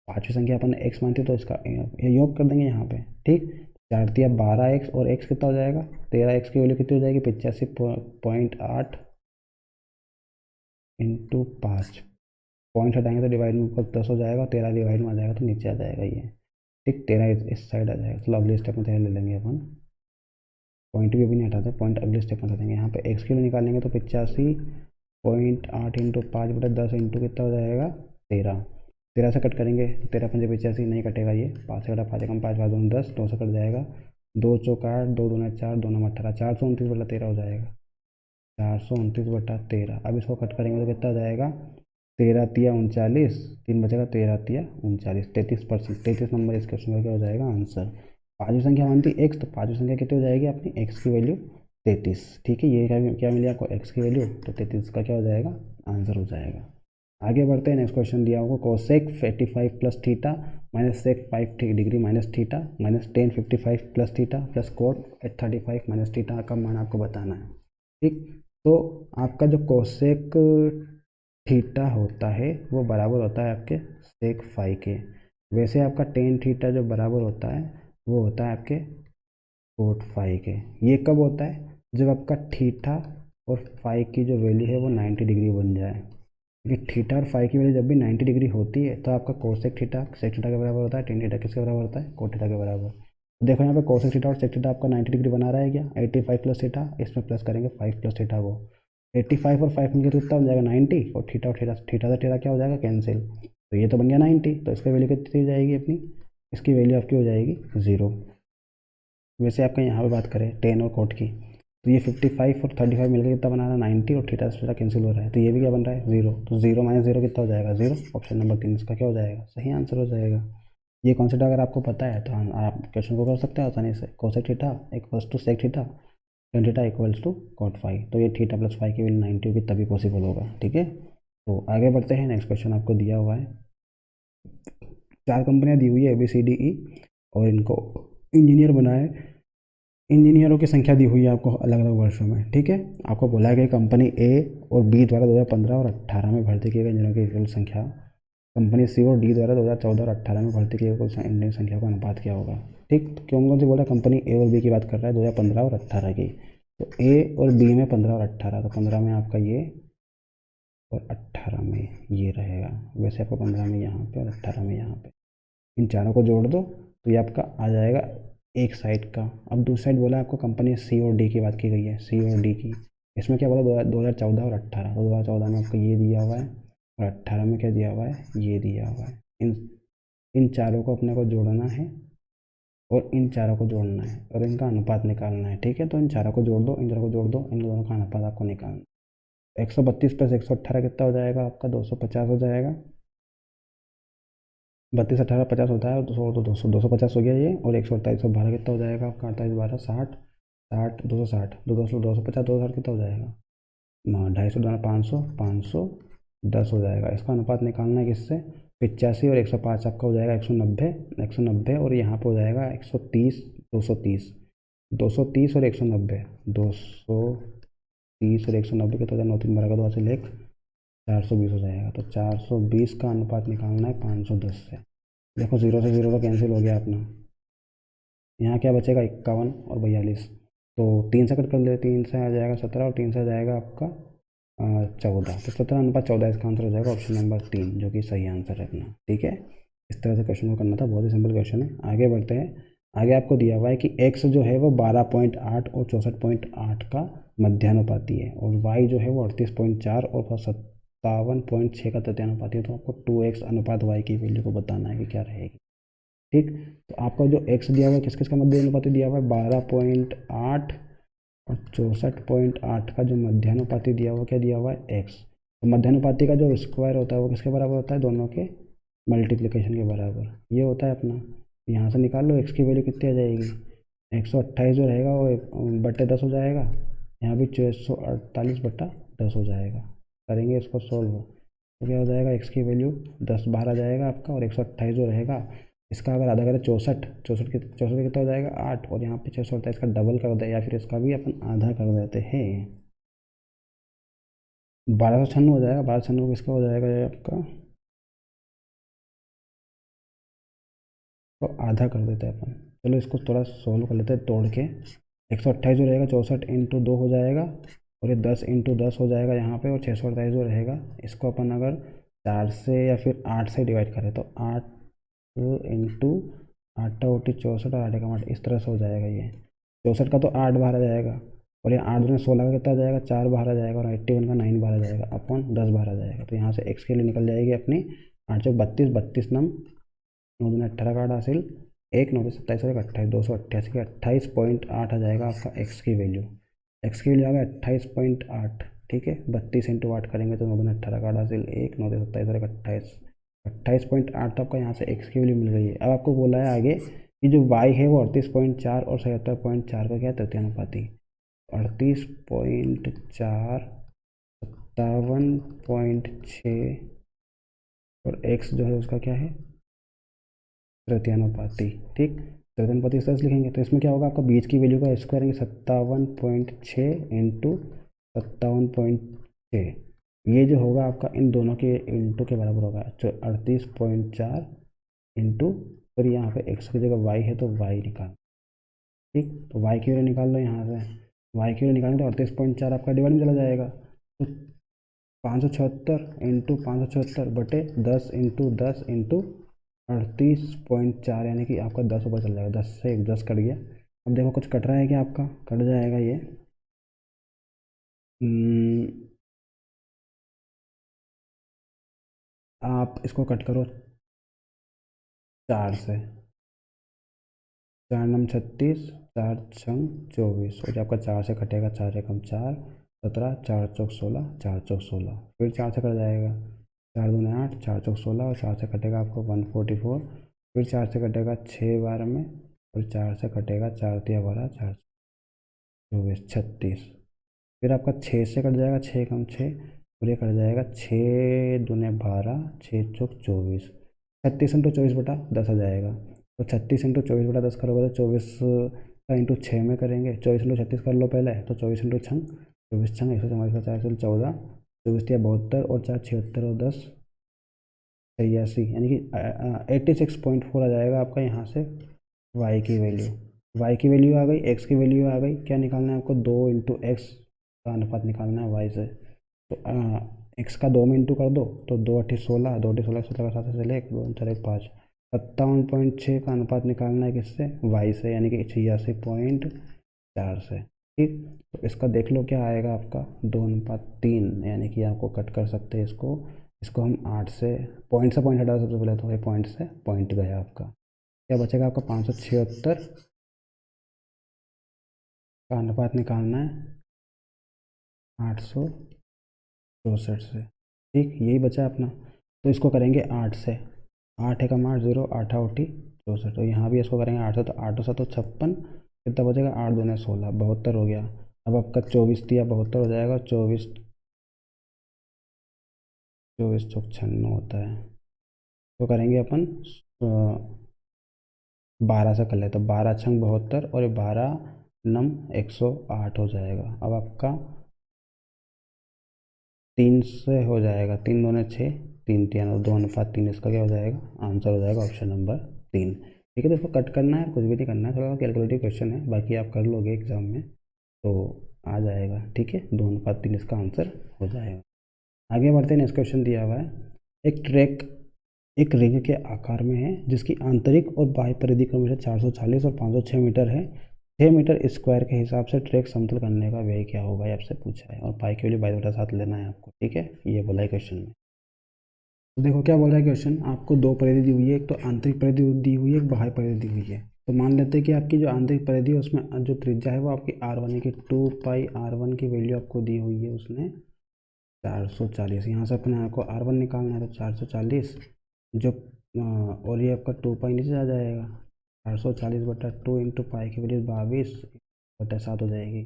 पांचवी संख्या अपन ने x मानती है तो इसका ये योग कर देंगे यहाँ पे। ठीक, 4 तिया 12x, और x कितना हो जाएगा 13x की वैल्यू कितनी हो जाएगी, 85.8 × 5। पॉइंट हटाएंगे तो डिवाइड में ऊपर 10 हो जाएगा, 13 डिवाइड में आ जाएगा तो नीचे आ जाएगा ये। ठीक, 13 इस साइड आ जाएगा। चलो अगले स्टेप में 13 ले लेंगे अपन, पॉइंट भी अभी नहीं हटाते, पॉइंट अगले स्टेप में हटाएंगे। यहाँ पे x की वैल्यू निकालेंगे तो 85.8 × 5/10 इंटू कितना हो जाएगा 13। 13 से कट करेंगे तो 13 पंजे 85 नहीं कटेगा, ये 5 से कटा 5 कम 5 5 दूनी 10, 2 से कट जाएगा, 2 चौक 8, 2 दूना 4, 2 नम 18, 429/13 हो जाएगा, 429/13। अब इसको कट करेंगे तो कितना हो जाएगा, 13 तिया 39, 3 बचेगा, 13 तिया 39, 33%, 33 नंबर इस क्वेश्चन का क्या हो जाएगा आंसर। पाँचवीं संख्या मानती x, तो पाँचवीं संख्या कितनी हो जाएगी अपनी, x की वैल्यू 33। ठीक है, ये क्या मिली आपको, x की वैल्यू, तो 33 का क्या हो जाएगा आंसर हो जाएगा। आगे बढ़ते हैं, नेक्स्ट क्वेश्चन दिया होगा, cosec 85 plus theta minus sec 5 degree minus theta minus tan 55 plus theta plus cot 35 minus theta का मान आपको बताना है। ठीक, तो आपका जो कोसेक थीटा होता है वो बराबर होता है आपके सेक फाई के। वैसे आपका टेन थीटा जो बराबर होता है वो होता है आपके कोट फाई के। ये कब होता है, जब आपका थीटा और फाई की जो वैल्यू है वो 90 डिग्री बन जाए। क्योंकि थीटा और फाई की वैल्यू जब भी 90 डिग्री होती है तो आपका कोसेक थीटा सेक थीटा के बराबर होता है, टेन थीटा किसके बराबर होता है, कोट थीटा के बराबर। देखो यहाँ पे कोसेक थीटा और सेक थीटा आपका 90 डिग्री बना रहा है क्या, 85 प्लस थीटा, इसमें प्लस करेंगे 5 प्लस थीटा को, 85 और 5 मिलकर कितना हो जाएगा 90, और थीटा थीटा से थीटा क्या हो जाएगा कैंसिल, तो ये तो बन गया 90। तो इसकी वैल्यू कितनी हो जाएगी अपनी, इसकी वैल्यू आपकी हो जाएगी 0। वैसे आपका यहाँ पे बात करें टेन और कोट की, तो ये 55 और 35 मिलकर कितना बना रहा है 90, और थीटा से थीटा कैंसिल हो रहा है तो ये भी क्या बन रहा है 0। तो 0 माइनस 0 कितना हो जाएगा 0, ऑप्शन नंबर 3 इसका क्या हो जाएगा सही आंसर हो जाएगा। ये कॉन्सेप्ट अगर आपको पता है तो आप क्वेश्चन को कर सकते हैं आसानी से। Cosec theta equals to sec theta, tan theta equals to cot phi, तो ये थीटा प्लस फाई की वैल्यू 90 होगी तभी पॉसिबल होगा। ठीक है, तो आगे बढ़ते हैं, नेक्स्ट क्वेश्चन आपको दिया हुआ है, 4 कंपनियां दी हुई है ABCDE, और इनको इंजीनियर बनाए, इंजीनियरों की संख्या दी हुई है आपको अलग अलग वर्षों में। ठीक है, आपको बोला गया कंपनी A और B द्वारा 2015 और 18 में भर्ती किए गए इंजीनियरों की कुल संख्या, कंपनी C और D द्वारा 2014 और 18 में भर्ती किए गए कुल इंजीनियरिंग संख्या का अनुपात क्या होगा। ठीक, तो क्यों कौन सी बोला, कंपनी A और B की बात कर रहा है 2015 और 18 की, तो A और B में 15 और 18, तो 15 में आपका ये और 18 में ये रहेगा। वैसे आपको 15 में यहाँ पे और 18 में यहाँ पे, इन चारों को जोड़ दो तो ये आपका आ जाएगा एक साइड का। अब दूसरी साइड बोला आपको कंपनी C और D की बात की गई है, C और D की, इसमें क्या बोला 2014 और 18, तो 2014 में आपको ये दिया हुआ है और 18 में क्या दिया हुआ है, ये दिया हुआ है। इन इन चारों को अपने को जोड़ना है और इन चारों को जोड़ना है और इनका अनुपात निकालना है। ठीक है, तो इन चारों को जोड़ दो, इन चारों को जोड़ दो, इन दोनों का अनुपात आपको निकालना है। 132 प्लस 118 कितना हो जाएगा आपका, 250 हो जाएगा। 32 18 50 होता है, 200 तो 250 हो गया ये, और 148 12 कितना हो जाएगा आपका, 48 12 60 60 260 250 260 कितना हो जाएगा, 250 दाना 500 510 हो जाएगा। इसका अनुपात निकालना है किससे, 85 और 105 आपका हो जाएगा 190 190, और यहाँ पे हो जाएगा 130 230 230 और 190 230 और 190 कितना हो जाएगा, 9 3 12 का 2 से लेख 420 हो जाएगा। तो 420 का अनुपात निकालना है 510 से। देखो 0 से 0 तो कैंसिल हो गया अपना, यहाँ क्या बचेगा 51 और 42, तो 3 से कट कर ले, 3 से आ जाएगा 17 और 3 से आ जाएगा आपका 14, तो 17:14 इसका आंसर हो जाएगा ऑप्शन नंबर 3, जो कि सही आंसर है अपना। ठीक है, इस तरह से क्वेश्चन को करना था, बहुत ही सिंपल क्वेश्चन है। आगे बढ़ते हैं। आगे आपको दिया हुआ है कि x जो है वो 12.8 और 64.8 का मध्यानुपाती है, और y जो है वो 38.4 और 57.6 का तृतीयानुपाती है। तो आपको 2x अनुपात y की वैल्यू को बताना है कि क्या रहेगी। ठीक, तो आपका जो x दिया हुआ है किस किस का मध्यानुपाती दिया हुआ है, 12.8 और 64.8 का जो मध्यानुपाती दिया हुआ, क्या दिया हुआ है, x। तो मध्यानुपाती का जो स्क्वायर होता है वो किसके बराबर होता है, दोनों के मल्टीप्लिकेशन के बराबर, ये होता है अपना। यहाँ से निकाल लो x की वैल्यू कितनी आ जाएगी, 128 जो रहेगा वो बटे 10 हो जाएगा, यहाँ भी 648 बटा 10 हो जाएगा। करेंगे इसको सोल्व, तो क्या हो जाएगा, x की वैल्यू 10 बाहर आ जाएगा आपका, और 128 जो रहेगा इसका अगर आधा करें 64 कितना हो जाएगा 8, और यहाँ पे 628 का डबल कर दे, या फिर इसका भी अपन आधा कर देते हैं, 1296 हो जाएगा। 1296 किसका हो जाएगा ये आपका, तो आधा कर देते हैं अपन। चलो इसको थोड़ा सोल्व कर लेते हैं तोड़ के। 128 जो रहेगा 64 इंटू 2 हो जाएगा, और ये 10 इंटू 10 हो जाएगा यहाँ पे, और 628 जो रहेगा इसको अपन अगर 4 से या फिर 8 से डिवाइड करें तो 8 इंटू 8 ओटी 64 और 8 का 8, इस तरह से हो जाएगा ये। 64 का तो 8 बाहर आ जाएगा, और ये 8 में 16 का कितना आ जाएगा, 4 बाहर आ जाएगा, और 81 का 9 बाहर आ जाएगा, अपन 10 बाहर आ जाएगा। तो यहाँ से x के लिए निकल जाएगी अपनी 8 से 32 32 नम 9 दूनी 18 का 8 हासिल 1 9 27 और 28 288 के 28.8 आ जाएगा आपका x की वैल्यू। x की वैल्यू आ गया 28.8। ठीक है, 32 इंटू 8 करेंगे तो 9 दूनी 18 का 8 हासिल 1 9 27 और 28 28.8 आपका यहाँ से x की वैल्यू मिल गई है। अब आपको बोला है आगे कि जो y है वो 38.4 और 77.4 का क्या तृतीयानुपाती, 38.4 57.6 और x जो है उसका क्या है, तृतीयानुपाती। ठीक, तृतीयानुपाती इस तरह से लिखेंगे, तो इसमें क्या होगा, आपका बीच की वैल्यू का स्क्वायर करेंगे 57.6 इंटू 57.6, ये जो होगा आपका इन दोनों के इंटू के बराबर होगा, 38.4 इंटू, और यहाँ पे x की जगह y है तो y निकाल। ठीक, तो y की वैल्यू निकाल लो यहाँ से, y की वैल्यू निकालेंगे तो 38.4 आपका डिवाइड में चला जाएगा, तो 576 इंटू 576 बटे 10 इंटू 10 इंटू 38.4, यानी कि आपका 10 ऊपर चल जाएगा, 10 से 10 कट गया। अब देखो कुछ कट रहा है क्या, आपका कट जाएगा ये। आप इसको कट करो 4 से, 4 नम 36 4 छंग 24, और जो आपका 4 से कटेगा 4 एकम 4 17 4 चौक 16 4 चौक 16, फिर 4 से कट जाएगा 4 दूनी 8 4 चौक 16, और 4 से कटेगा आपको 144, फिर 4 से कटेगा 6 बार में, और 4 से कटेगा 4 तिया 12 4 24 36, फिर आपका 6 से कट जाएगा 6 कम 6, और ये कट जाएगा 6 दूने 12 6 चौक 24, 36 इंटू 24 बटा 10 आ जाएगा। तो 36 इंटू 24 बटा 10 करोगे तो 24 का इंटू 6 में करेंगे, 24 इंटू 36 कर लो पहले, तो 24 इंटू छंग 24 छंग 144 का 4 14 24 तिया 72 और 4 76 और 10 83, यानी कि 86.4 आ जाएगा आपका यहाँ से y की वैल्यू। y की वैल्यू आ गई, x की वैल्यू आ गई, क्या निकालना है आपको, 2 इंटू एक्स का अनुपात निकालना है y से। तो x का 2 में इंटू कर दो तो 2 8 16 2 8 16 17 का 7 से ले 2 4 1 5, 57.6 का अनुपात निकालना है किससे, y से, यानी कि 86.4 से। ठीक। तो इसका देख लो क्या आएगा आपका 2:3, यानी कि आपको कट कर सकते हैं इसको। इसको हम 8 से पॉइंट हटा, सबसे पहले तो ये पॉइंट से पॉइंट गया आपका, क्या बचेगा आपका 576 का अनुपात निकालना है 864 से। ठीक, यही बचा अपना। तो इसको करेंगे 8 से, 8 एकम 8 0, 8 8 64। तो यहाँ भी इसको करेंगे 8 से, तो 8 7 56, कितना बचेगा 8 दूने 16, 72 हो गया। अब आपका 24 दिया 72 हो जाएगा, 24 24 चौक 96 होता है। तो करेंगे अपन 12 से कर लेते, तो 12 छंग 72 और 12 नम 108 हो जाएगा। अब आपका 3 से हो जाएगा, 3 दूने 6, 3 3 और 2:3, इसका क्या हो जाएगा, आंसर हो जाएगा ऑप्शन नंबर 3। ठीक है, तो इसको कट करना है, कुछ भी नहीं करना है, थोड़ा कैलकुलेटिव क्वेश्चन है, बाकी आप कर लोगे एग्जाम में तो आ जाएगा। ठीक है, 2:3 इसका आंसर हो जाएगा। आगे बढ़ते हैं, नेक्स्ट क्वेश्चन दिया हुआ है, एक ट्रैक एक रिंग के आकार में है जिसकी आंतरिक और बाह्य परिधि क्रमशः 440 और 506 मीटर है। 6 मीटर स्क्वायर के हिसाब से ट्रैक समतल करने का व्यय क्या होगा, ये आपसे पूछा है, और पाई के लिए 22/7 लेना है आपको। ठीक है, ये बोला है क्वेश्चन में। तो देखो क्या बोल रहा है क्वेश्चन, आपको दो परिधि दी हुई है, एक तो आंतरिक परिधि दी हुई है, एक बाह्य परिधि दी हुई है। तो मान लेते हैं कि आपकी जो आंतरिक परिधि है उसमें जो त्रिज्या है वो आपकी R1 है, कि 2πr1 की वैल्यू आपको दी हुई है उसने 440। यहाँ से अपने आपको R1 निकालना है, तो 440 जो और ये आपका 2 पाई नीचे आ जाएगा, 440/2 इंटू पाई की वैल्यू 22/7 हो जाएगी।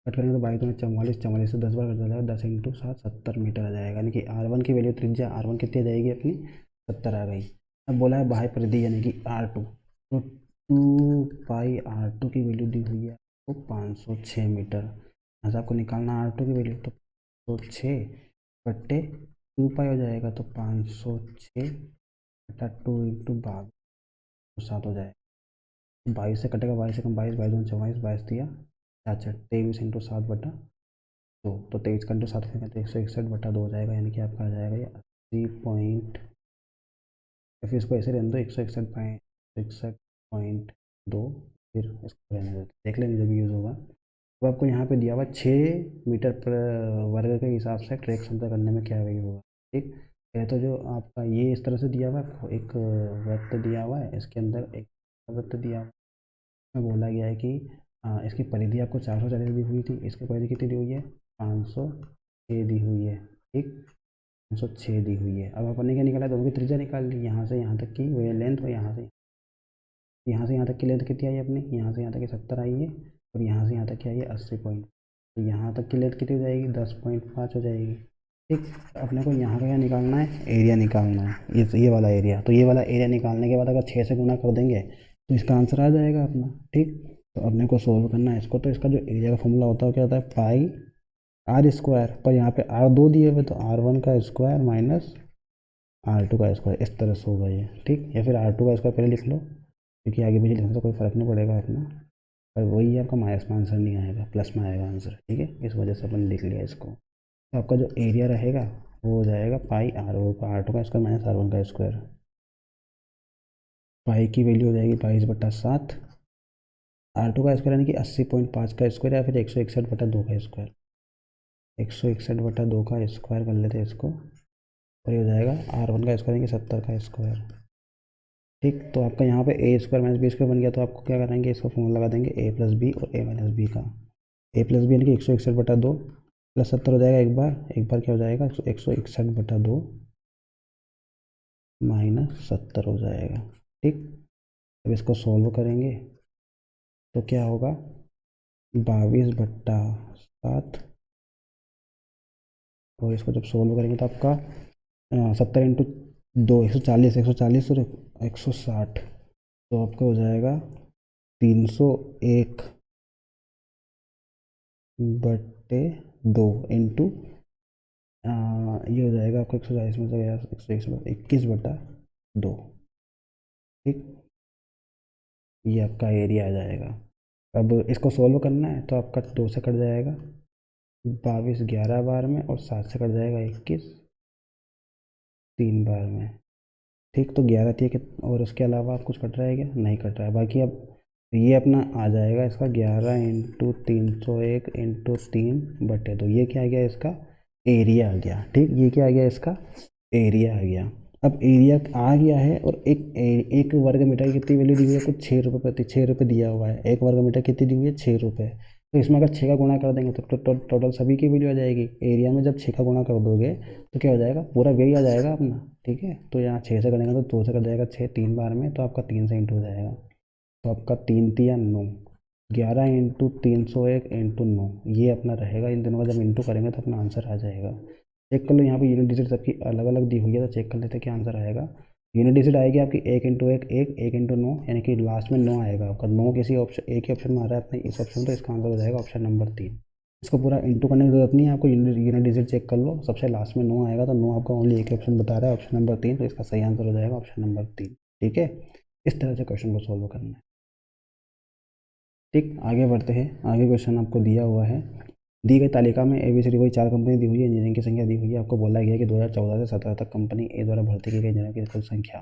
कट करेंगे तो 22 में 44, 44 से 10 बार कट जाएगा, 10 इंटू 7 70 मीटर आ जाएगा। यानी कि R1 की वैल्यू त्रिज्या R1 कितनी आ जाएगी अपनी, 70 आ गई। अब बोला है बाह्य परिधि यानी कि R2, तो 2πr2 की वैल्यू दी हुई है आपको 506 मीटर। यहाँ से आपको निकालना R2 की वैल्यू, तो 506/2 पाई हो जाएगा, तो 506/2 इंटू 22/7 हो जाएगा। 22 से कटेगा, 22 से कम 22, 22 दूनी 24, 22 दिया 66, 23 इंटू 7/2, तो 23 का इंटू 7 करेंगे तो 161/2 हो जाएगा। यानी कि आपका आ जाएगा ये 80 या फिर इसको ऐसे रहने दो, 161.2, फिर इसको रहने दो, देख लेंगे जब यूज़ होगा। तो आपको यहाँ पे दिया हुआ 6 मीटर पर वर्ग के हिसाब से ट्रैक समतल करने में क्या वैल्यू होगा। ठीक है, तो जो आपका ये इस तरह से दिया हुआ है आपको, एक वृत्त दिया हुआ है, इसके अंदर एक वृत्त दिया हुआ है, में बोला गया है कि इसकी परिधि आपको 440 दी हुई थी, इसकी परिधि कितनी दी हुई है 506 दी हुई है। ठीक, 506 दी हुई है। अब अपन ने क्या निकाला, दोनों की त्रिज्या निकाल ली, यहाँ से यहाँ तक की वह लेंथ, और यहाँ से यहाँ तक की लेंथ कितनी आई अपनी, यहाँ से यहाँ तक की 70 आई है, और यहाँ से यहाँ तक की आई है 80 पॉइंट। तो यहाँ तक की लेंथ कितनी हो जाएगी, 10.5 हो जाएगी। ठीक, अपने को यहाँ का क्या निकालना है, एरिया निकालना है, ये वाला एरिया। तो ये वाला एरिया निकालने के बाद अगर 6 से गुना कर देंगे तो इसका आंसर आ जाएगा अपना। ठीक, तो अपने को सोल्व करना है इसको। तो इसका जो एरिया का फॉर्मूला होता है क्या होता है, पाई आर स्क्वायर, पर यहाँ पे R2 दिए हुए, तो R1 का स्क्वायर माइनस R2 का स्क्वायर, इस तरह से होगा ये। ठीक, या फिर R2 का स्क्वायर पहले लिख लो, क्योंकि आगे पीछे लिखने से कोई फ़र्क नहीं पड़ेगा अपना, पर वही आपका माइनस में आंसर नहीं आएगा, प्लस में आएगा आंसर। ठीक है, इस वजह से अपन लिख लिया इसको। तो आपका जो एरिया रहेगा वो हो जाएगा पाई R2 का स्क्वायर माइनस R1 का स्क्वायर। पाई की वैल्यू हो जाएगी 22/7, R2 का स्क्वायर यानी कि 80.5 का स्क्वायर, या फिर 161/2 का स्क्वायर, 161/2 का स्क्वायर कर लेते हैं इसको, और ये हो जाएगा R1 का स्क्वायर यानी कि 70 का स्क्वायर। ठीक, तो आपका यहाँ पे ए स्क्वायर माइनस बी स्क्वायर बन गया, तो आपको क्या करेंगे, इसका फॉर्मूला लगा देंगे a प्लस बी और a माइनस बी का। a प्लस बी यानी कि 161/2 प्लस 70 हो जाएगा, एक बार क्या हो जाएगा 161/2 माइनस 70 हो जाएगा। ठीक, अब इसको सॉल्व करेंगे तो क्या होगा 22/7, और इसको जब सोल्व करेंगे तो आपका 70 इंटू 2 140, 140 और 160, तो आपका हो जाएगा 301/2 इंटू ये हो जाएगा आपको 140 में से गया 121/2। ठीक, ये आपका एरिया आ जाएगा। अब इसको सोल्व करना है तो आपका 2 से कट जाएगा 22 11 बार में, और 7 से कट जाएगा 21 3 बार में। ठीक, तो 11 थी कि, और उसके अलावा कुछ कट रहा है क्या, नहीं कट रहा है। बाकी अब तो ये अपना आ जाएगा इसका 11 × 301 × 3/2। ये क्या आ गया इसका एरिया आ गया। ठीक, ये क्या आ गया इसका एरिया आ गया। अब एरिया आ गया है और एक वर्ग मीटर की कितनी वैल्यू दी हुई है, कुछ 6 रुपये दिया हुआ है। एक वर्ग मीटर कितनी दी हुई है, 6 रुपये। तो इसमें अगर 6 का गुणा कर देंगे तो टोटल सभी की वैल्यू आ जाएगी। एरिया में जब 6 का गुणा कर दोगे तो क्या हो जाएगा, पूरा वही आ जाएगा अपना। ठीक है, तो यहाँ 6 से करेंगे तो 2 से कर जाएगा 6 3 बार में, तो आपका 3 से इंटू हो जाएगा। तो आपका 3×3 = 9, 11 × 301 × 9 ये अपना रहेगा। इन दोनों का जब इंटू करेंगे तो अपना आंसर आ जाएगा। चेक कर लो, यहाँ पे यूनिट डिजिट सबकी अलग अलग दी हुई है, तो चेक कर लेते हैं क्या आंसर आएगा। यूनिट डिजिट आएगी आपकी 1 × 1 1, 1 × 9, यानी कि लास्ट में 9 आएगा आपका। 9 किसी ऑप्शन एक ही ऑप्शन में आ रहा है अपने इस ऑप्शन, तो इसका आंसर हो जाएगा ऑप्शन नंबर 3। इसको पूरा इंटू करने की जरूरत नहीं है आपको, यूनिट डिजिट चेक कर लो, सबसे लास्ट में 9 आएगा, तो 9 आपका ओनली एक ही ऑप्शन बता रहा है, ऑप्शन नंबर 3, तो इसका सही आंसर हो जाएगा ऑप्शन नंबर 3। ठीक है, इस तरह से क्वेश्चन को सोल्व करना है। ठीक, आगे बढ़ते हैं। आगे क्वेश्चन आपको दिया हुआ है, दी गई तालिका में ABCD वही 4 कंपनी दी हुई है, इंजीनियरिंग की संख्या दी हुई है। आपको बोला गया है कि 2014 से 17 तक कंपनी ए द्वारा भर्ती की गई इंजीनियरों की कुल संख्या।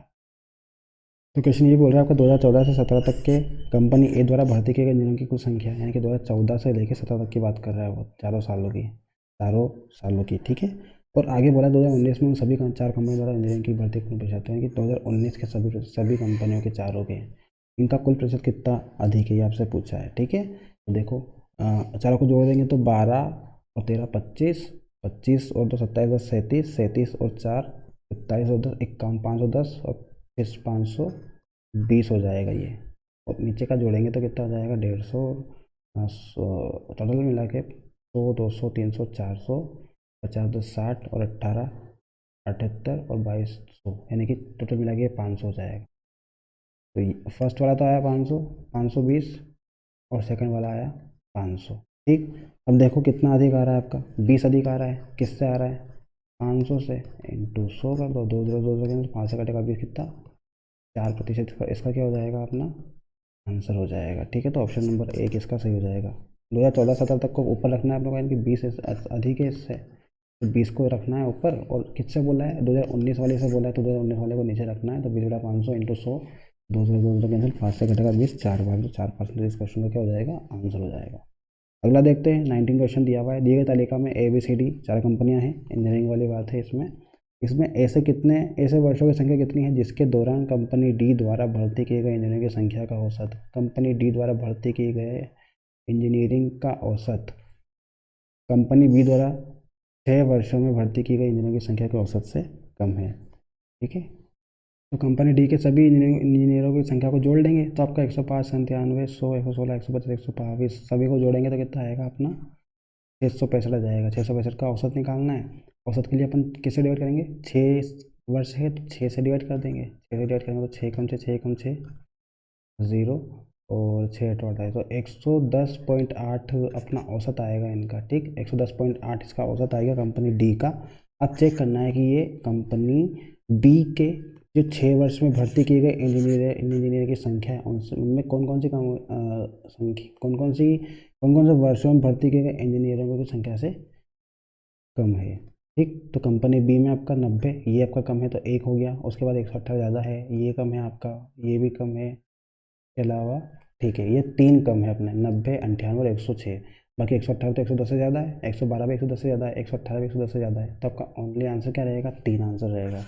तो क्वेश्चन ये बोल रहा है आपका 2014 से 17 तक के कंपनी ए द्वारा भर्ती की गई इंजीनियरों की कुल संख्या, यानी कि 2014 से लेकर 17 तक की बात कर रहा है वो, चारों सालों की। ठीक है, और आगे बोला 2019 में उन सभी 4 कंपनी द्वारा इंजीनियरिंग की भर्ती कुल प्रतिशत, यानी कि 2019 के सभी कंपनियों के चारों के इनका कुल प्रतिशत कितना अधिक है, ये आपसे पूछा है। ठीक है, तो देखो चारों को जोड़ देंगे तो 12 और 13 25, 25 और 2 27 10 37, 37 और 4 27 और 10 51, 510 और फिर 520 हो जाएगा ये। और नीचे का जोड़ेंगे तो कितना हो जाएगा 150, टोटल मिला के 100 200 300 400 50 10 60 और 18 78 और 2200, यानी कि टोटल मिला के 500 हो जाएगा। तो फर्स्ट वाला तो आया 500 520 और सेकंड वाला आया 500। ठीक, अब देखो कितना अधिक आ रहा है आपका, 20 अधिक आ रहा है। किससे आ रहा है, 500 से, इंटू 100 कर दो, 2 0 2 सेकेंड, 5 से कटेगा 20 कितना 4%। इसका क्या हो जाएगा अपना आंसर हो जाएगा। ठीक है, तो ऑप्शन नंबर 1 इसका सही हो जाएगा। 2014-17 तक को ऊपर रखना है आप लोगों को, यानी कि 20 अधिक है इससे, तो 20 को रखना है ऊपर। और किससे बोला है, 2019 वाले से बोला है, तो 2019 वाले को नीचे रखना है। तो 20 × 500 इंटू 100, 2 0 2 कैंसिल, 5 से कटेगा 20 4 बार, तो 4% इस क्वेश्चन का क्या हो जाएगा आंसर हो जाएगा। अगला देखते हैं, 19 क्वेश्चन दिया हुआ है, दिए गए तालिका में ABCD 4 कंपनियां हैं, इंजीनियरिंग वाली बात है इसमें। इसमें ऐसे वर्षों की संख्या कितनी है जिसके दौरान कंपनी डी द्वारा भर्ती किए गए इंजीनियरों की संख्या का औसत, कंपनी डी द्वारा भर्ती किए गए इंजीनियरिंग का औसत कंपनी बी द्वारा 6 वर्षों में भर्ती की गई इंजीनियरों की संख्या के औसत से कम है। ठीक है, तो कंपनी डी के सभी इंजीनियरों की संख्या को जोड़ लेंगे तो आपका 105 97 100 116 125 122 सभी को जोड़ेंगे तो कितना आएगा अपना 665 आ जाएगा। 665 का औसत निकालना है। औसत के लिए अपन किससे डिवाइड करेंगे, 6 वर्ष है तो 6 से डिवाइड कर देंगे। 6 से डिवाइड करेंगे तो 6 कम 6 कम 6 0 और 6 टोटल है, तो 110.8 अपना औसत आएगा इनका। ठीक, 110.8 इसका औसत आएगा कंपनी डी का। अब चेक करना है कि ये कंपनी डी के जो 6 वर्ष में भर्ती किए गए इंजीनियर की संख्या है उनमें कौन कौन सी संख्या कौन कौन से वर्षों में भर्ती किए गए इंजीनियरों की संख्या से कम है। ठीक, तो कंपनी बी में आपका 90, ये आपका कम है तो 1 हो गया। उसके बाद 118 ज़्यादा है, ये कम है आपका, ये भी कम है के अलावा। ठीक है, ये 3 कम है अपने 90 98 और 106। बाकी 118 तो 110 से ज़्यादा है, 112 भी 110 से ज़्यादा है, 118 भी 110 से ज़्यादा है। तो आपका ओनली आंसर क्या रहेगा, 3 आंसर रहेगा।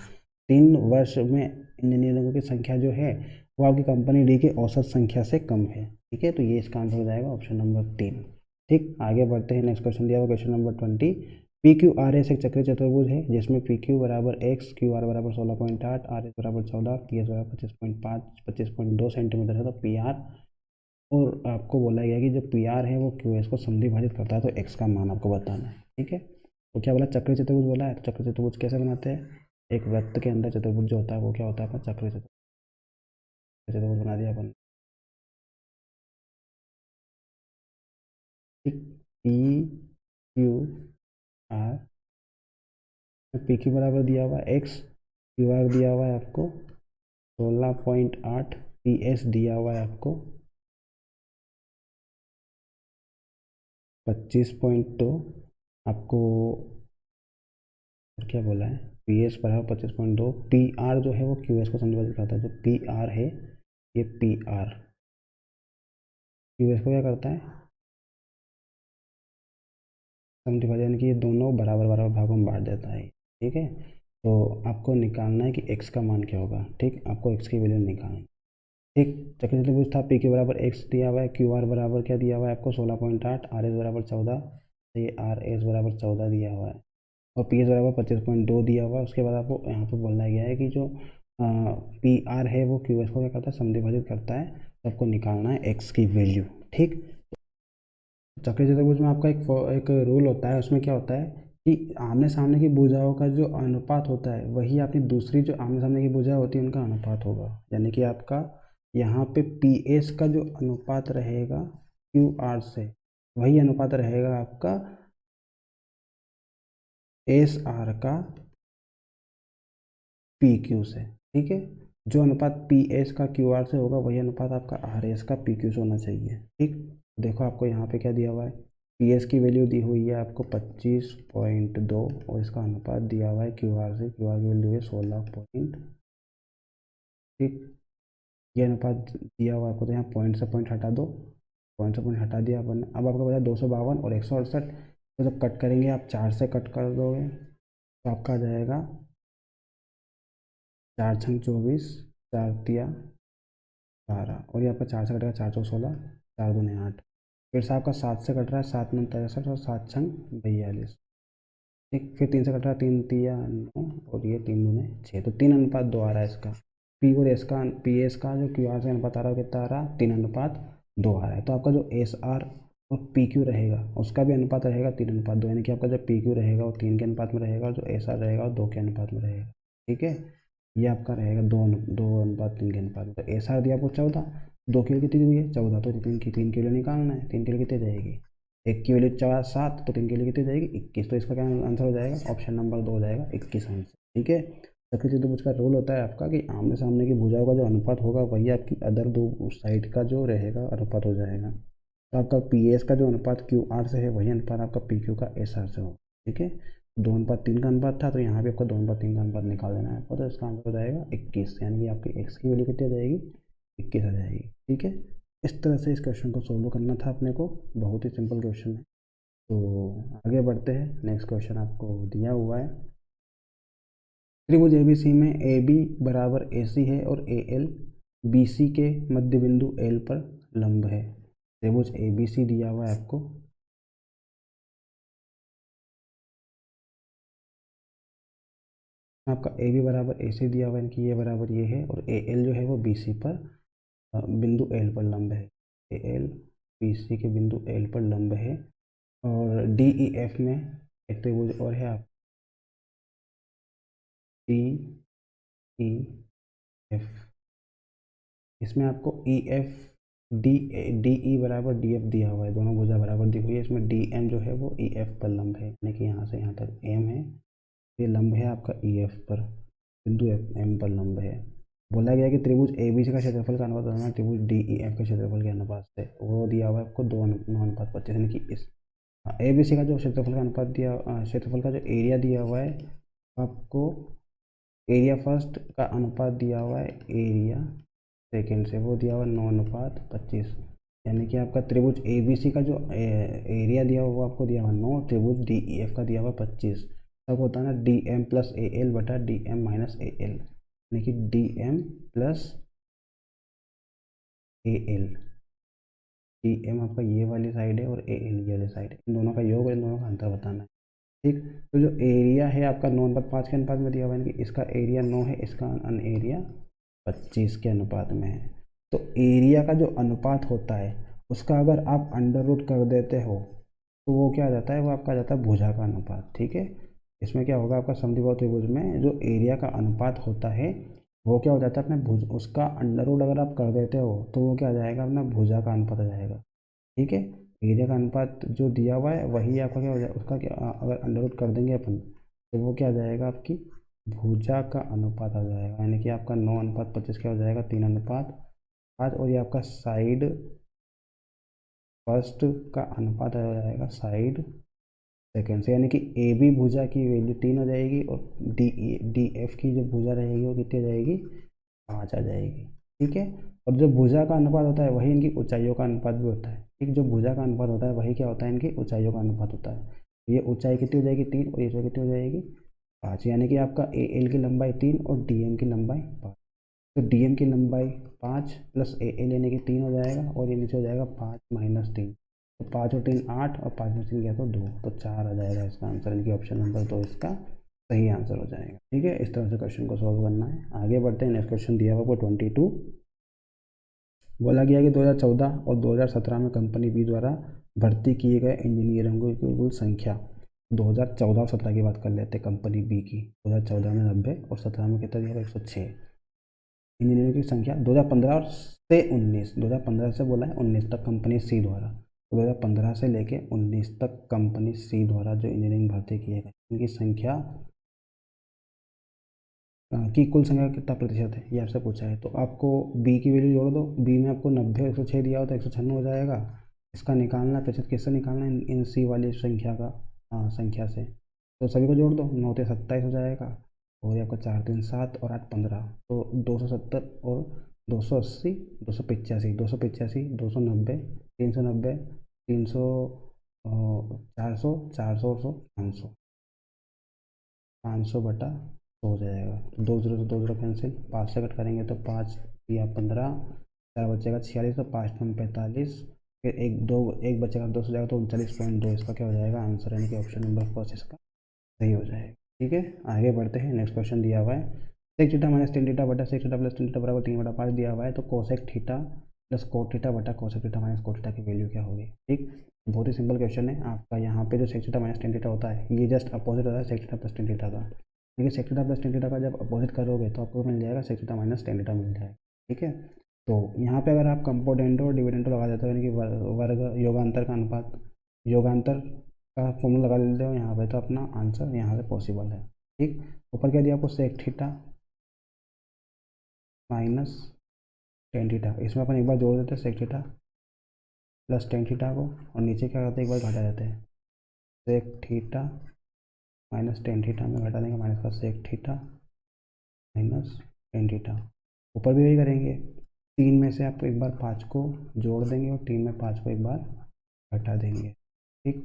3 वर्ष में इंजीनियरों की संख्या जो है वो आपकी कंपनी डी की औसत संख्या से कम है। ठीक है, तो ये इसका आंसर हो जाएगा ऑप्शन नंबर 3। ठीक, आगे बढ़ते हैं। नेक्स्ट क्वेश्चन दिया हुआ क्वेश्चन नंबर 20, PQRS एक चक्रीय चतुर्भुज है जिसमें PQ बराबर x, QR बराबर 16.8, RS बराबर 14, PS बराबर 25.5 25.2 सेंटीमीटर है। तो PR, और आपको बोला गया कि जो PR है वो QS को समद्विभाजित करता है, तो x का मान आपको बताना है। ठीक है, तो क्या बोला, चक्रीय चतुर्भुज बोला है। तो चक्रीय चतुर्भुज कैसे बनाते हैं, एक वृत्त के अंदर चतुर्भुज जो होता है वो क्या होता है अपना चक्रीय चतुर्भुज बना दिया अपन। ठीक, PQR, PQ बराबर दिया हुआ है x, QR दिया हुआ है आपको 16.8, PS दिया हुआ है आपको 25.2 आपको, और क्या बोला है, PS बराबर 25.2। PR जो है वो QS को समझ करता है, जो PR है ये PR क्यू एस को क्या करता है 75, यानी कि ये दोनों बराबर बराबर भागों में बांट देता है। ठीक है, तो आपको निकालना है कि एक्स का मान क्या होगा। ठीक, आपको एक्स की वैल्यू निकालना है। ठीक, चक्र चतुर्भुज था, पी क्यू बराबर एक्स दिया हुआ है, क्यू आर बराबर क्या दिया हुआ है आपको 16.8, आर एस बराबर 14, ये आर एस बराबर 14 दिया हुआ है, और पी एस बराबर 25.2 दिया हुआ है। उसके बाद आपको यहाँ पे बोलना गया है कि जो पी आर है वो क्यू एस को क्या करता है समद्विभाजित करता है, तो आपको निकालना है एक्स की वैल्यू। ठीक, चक्र चतुर्भुज में आपका एक रूल होता है, उसमें क्या होता है कि आमने सामने की भुजाओं का जो अनुपात होता है वही आपकी दूसरी जो आमने सामने की भुजा होती है उनका अनुपात होगा। यानी कि आपका यहाँ पे पी एस का जो अनुपात रहेगा क्यू आर से, वही अनुपात रहेगा आपका एस आर का पी क्यू से। ठीक है, जो अनुपात पी एस का क्यू आर से होगा वही अनुपात आपका आर एस का पी क्यू से होना चाहिए। ठीक, देखो आपको यहाँ पे क्या दिया हुआ है, पी एस की वैल्यू दी हुई है आपको 25.2 और इसका अनुपात दिया हुआ है क्यू आर से, क्यू आर की वैल्यू है 16 पॉइंट। ठीक, ये अनुपात दिया हुआ है आपको, तो यहाँ पॉइंट से पॉइंट हटा दो, पॉइंट से पॉइंट हटा दिया अपन ने। अब आपका बचा 252 और 168, तो जब कट करेंगे आप 4 से कट कर दोगे तो आपका आ जाएगा 4 छंग 24, 4 तिया 12, और यहाँ पर 4 से कटेगा 4 चौक 16, 4 दूनी 8, फिर से आपका 7 से कट रहा है 7 9 63 और 7 छंग 42। ठीक, फिर 3 से कट रहा है 3 तिया 9 और ये 3 दूने 6, तो 3:2 आ रहा है इसका। पी और एस का पी एस का जो क्यू आर से अनुपात आ रहा है वो कितना आ रहा है 3:2 आ रहा है। तो आपका जो एस आर और पी क्यू रहेगा उसका भी अनुपात रहेगा 3:2, यानी कि आपका जो पी क्यू रहेगा वो 3 के अनुपात में रहेगा और जो एस आर रहेगा वो 2 के अनुपात में रहेगा। ठीक है, ये आपका रहेगा 2:3 के अनुपात में। तो एस आर दिया आपको 14, 2 की वैल्यू कितनी दी हुई है 14, तो 3 की वैल्यू निकालना है, 3 की वैल्यू कितनी जाएगी, एक की वैल्यू 7, तो 3 की वैल्यू कितनी जाएगी 21, तो इसका क्या आंसर हो जाएगा ऑप्शन नंबर 2 हो जाएगा 21 आंसर। ठीक है, चक्र चतुर्भुज का रूल होता है आपका कि आमने सामने की भुजाओं का जो अनुपात होगा वही आपकी अदर दो साइड का जो रहेगा अनुपात हो जाएगा। तो आपका पी एस का जो अनुपात क्यू आर से है वही अनुपात आपका पी क्यू का एस आर से होगा। ठीक है, 2:3 का अनुपात था, तो यहाँ भी आपको 2:3 का अनुपात निकाल देना है आपको, तो इसका आंसर हो जाएगा 21, यानी कि आपकी एक्स की वैल्यू कितनी आ जाएगी 21 आ जाएगी। ठीक है, इस तरह से इस क्वेश्चन को सोल्व करना था अपने को, बहुत ही सिंपल क्वेश्चन है। तो आगे बढ़ते हैं, नेक्स्ट क्वेश्चन आपको दिया हुआ है, त्रिभुज एबीसी में ए बी बराबर ए सी है और ए एल बी सी के मध्य बिंदु एल पर लंब है। त्रिभुज ए बी सी दिया हुआ है आपको, आपका ए बी बराबर ए सी दिया हुआ है, कि ये बराबर ये है, और ए एल जो है वो बी सी पर बिंदु एल पर लंब है। ए एल बी सी के बिंदु एल पर लंब है, और डी ई एफ में एक त्रिभुज और है आप, डी ई एफ, इसमें आपको E F D D E बराबर डी एफ दिया हुआ है, दोनों भुजा बराबर दी हुई है। इसमें डी एम जो है वो ई एफ पर लंब है, यानी कि यहाँ से यहाँ तक एम है, ये लंब है आपका ई एफ पर, बिंदु एफ एम पर लंब है। बोला गया कि त्रिभुज ए बी सी का क्षेत्रफल का अनुपात होना त्रिभुज डी ई एफ के क्षेत्रफल के अनुपात से, वो दिया हुआ है आपको 2:9:25, यानी कि इस ए बी सी का जो क्षेत्रफल का अनुपात दिया, क्षेत्रफल का जो एरिया दिया हुआ है आपको, एरिया फर्स्ट का अनुपात दिया हुआ है एरिया सेकेंड से, वो दिया हुआ 9:25, यानी कि आपका त्रिभुज ए बी सी का जो एरिया दिया हुआ वो आपको दिया हुआ 9, त्रिभुज डी ई एफ का दिया हुआ 25, तब होता है ना D M plus A L बटा D M minus A L, यानी कि D M plus A L, D M आपका ये वाली साइड है और ए एल ये वाली साइड है, इन दोनों का योग और इन दोनों का अंतर बताना है। ठीक, तो जो एरिया है आपका 9:5 के अनुपात में दिया हुआ है, यानी कि इसका एरिया 9 है, इसका एरिया 25 के अनुपात में है। तो एरिया का जो अनुपात होता है उसका अगर आप अंडर रूट कर देते हो तो वो क्या आ जाता है, वो आपका आ जाता है भुजा का अनुपात। ठीक है, इसमें क्या होगा आपका समद्विबाहु त्रिभुज में जो एरिया का अनुपात होता है वो क्या हो जाता है अपने भुज, उसका अंडर रूट अगर आप कर देते हो तो वो क्या आ जाएगा अपना भुजा का अनुपात आ जाएगा। ठीक है, एरिया का अनुपात जो दिया हुआ है वही आपका क्या हो जाएगा, उसका क्या अगर अंडर रूट कर देंगे अपन तो वो क्या आ जाएगा आपकी भुजा का अनुपात आ जाएगा, यानी कि आपका 9:25 क्या हो जाएगा 3:5, और ये आपका साइड फर्स्ट का अनुपात आ जाएगा साइड सेकेंड से, यानी कि ए बी भुजा की वैल्यू 3 हो जाएगी और डी एफ की जो भुजा रहेगी वो कितनी आ जाएगी 5 आ जाएगी। ठीक है। और जो भुजा का अनुपात होता है वही इनकी ऊंचाइयों का अनुपात भी होता है। ठीक, जो भुजा का अनुपात होता है वही क्या होता है, इनकी ऊंचाइयों का अनुपात होता है। ये ऊंचाई कितनी हो जाएगी 3 और ये ऊंचाई कितनी हो जाएगी 5, यानी कि आपका ए एल की लंबाई 3 और डी एम की लंबाई 5। तो डी एम की लंबाई 5 प्लस ए एल यानी कि 3 हो जाएगा और ये नीचे हो जाएगा 5 माइनस 3। तो 5 और 3 8 और 5 में 3 गया तो 2, तो 4 आ जाएगा इसका आंसर, यानी कि ऑप्शन नंबर 2 इसका सही आंसर हो जाएगा। ठीक है, इस तरह से क्वेश्चन को सॉल्व करना है। आगे बढ़ते हैं। नेक्स्ट क्वेश्चन दिया हुआ आपको 22। बोला गया कि 2014 और 2017 में कंपनी बी द्वारा भर्ती किए गए इंजीनियरों की कुल संख्या। 2014 और 17 की बात कर लेते हैं कंपनी बी की। 2014 में 90 और 17 में कितना दिया 106 इंजीनियरों की संख्या। 2015 से 19, 2015 से बोला है 19 तक कंपनी सी द्वारा, 2015 से लेके 19 तक कंपनी सी द्वारा जो इंजीनियरिंग भर्ती किए गए उनकी संख्या की कुल संख्या का कितना प्रतिशत है, ये आपसे पूछा है। तो आपको बी की वैल्यू जोड़ दो। बी में आपको 90 और 106 दिया हो तो 196 हो जाएगा। इसका निकालना प्रतिशत किससे निकालना है, इन सी वाली संख्या का, संख्या से। तो सभी को जोड़ दो, 9 से 27 हो जाएगा और ये आपका 4 3 7 और 8 15, तो 270 और 280 285 285 290 390 300 400 400 और 500 500 बटा 100 हो जाएगा। तो 2 जीरो से 2 जीरो कैंसिल, 5 से कट करेंगे तो 5 या 15, 4 बचेगा 46, तो 5 में 45, फिर एक बचेगा 2 हो जाएगा तो 39.2 इसका क्या हो जाएगा आंसर, यानी कि ऑप्शन नंबर फर्स्ट इसका सही हो जाएगा। ठीक है, आगे बढ़ते हैं। नेक्स्ट क्वेश्चन दिया हुआ है sec theta minus tan theta बटा sec theta plus tan theta बराबर 3/5 दिया हुआ है। तो cosec theta plus cot theta बटा cosec theta minus cot theta की वैल्यू क्या होगी। ठीक, बहुत ही सिंपल क्वेश्चन है आपका। यहाँ पे जो sec theta minus tan theta होता है ये जस्ट अपोजिट होता है sec theta plus tan theta का। देखिए sec theta plus tan theta का जब अपोजिट करोगे तो आपको मिल जाएगा sec theta minus tan theta मिल जाएगा। ठीक है, तो यहाँ पे अगर आप कंपोनेंटो और डिविडेंडो लगा देते हो, यानी कि वर्ग योगांतर का अनुपात, योगांतर का फॉर्मूला लगा देते हो यहाँ पे, तो अपना आंसर यहाँ से पॉसिबल है। ठीक, ऊपर क्या दिया आपको sec theta minus tan theta, इसमें अपन एक बार जोड़ देते हैं sec theta plus tan theta को, और नीचे क्या करते हैं एक बार घटा देते हैं sec theta minus tan theta में घटा देंगे माइनस का sec theta minus tan theta. ऊपर भी वही करेंगे, 3 में से आप एक बार 5 को जोड़ देंगे और 3 में 5 को एक बार घटा देंगे। ठीक,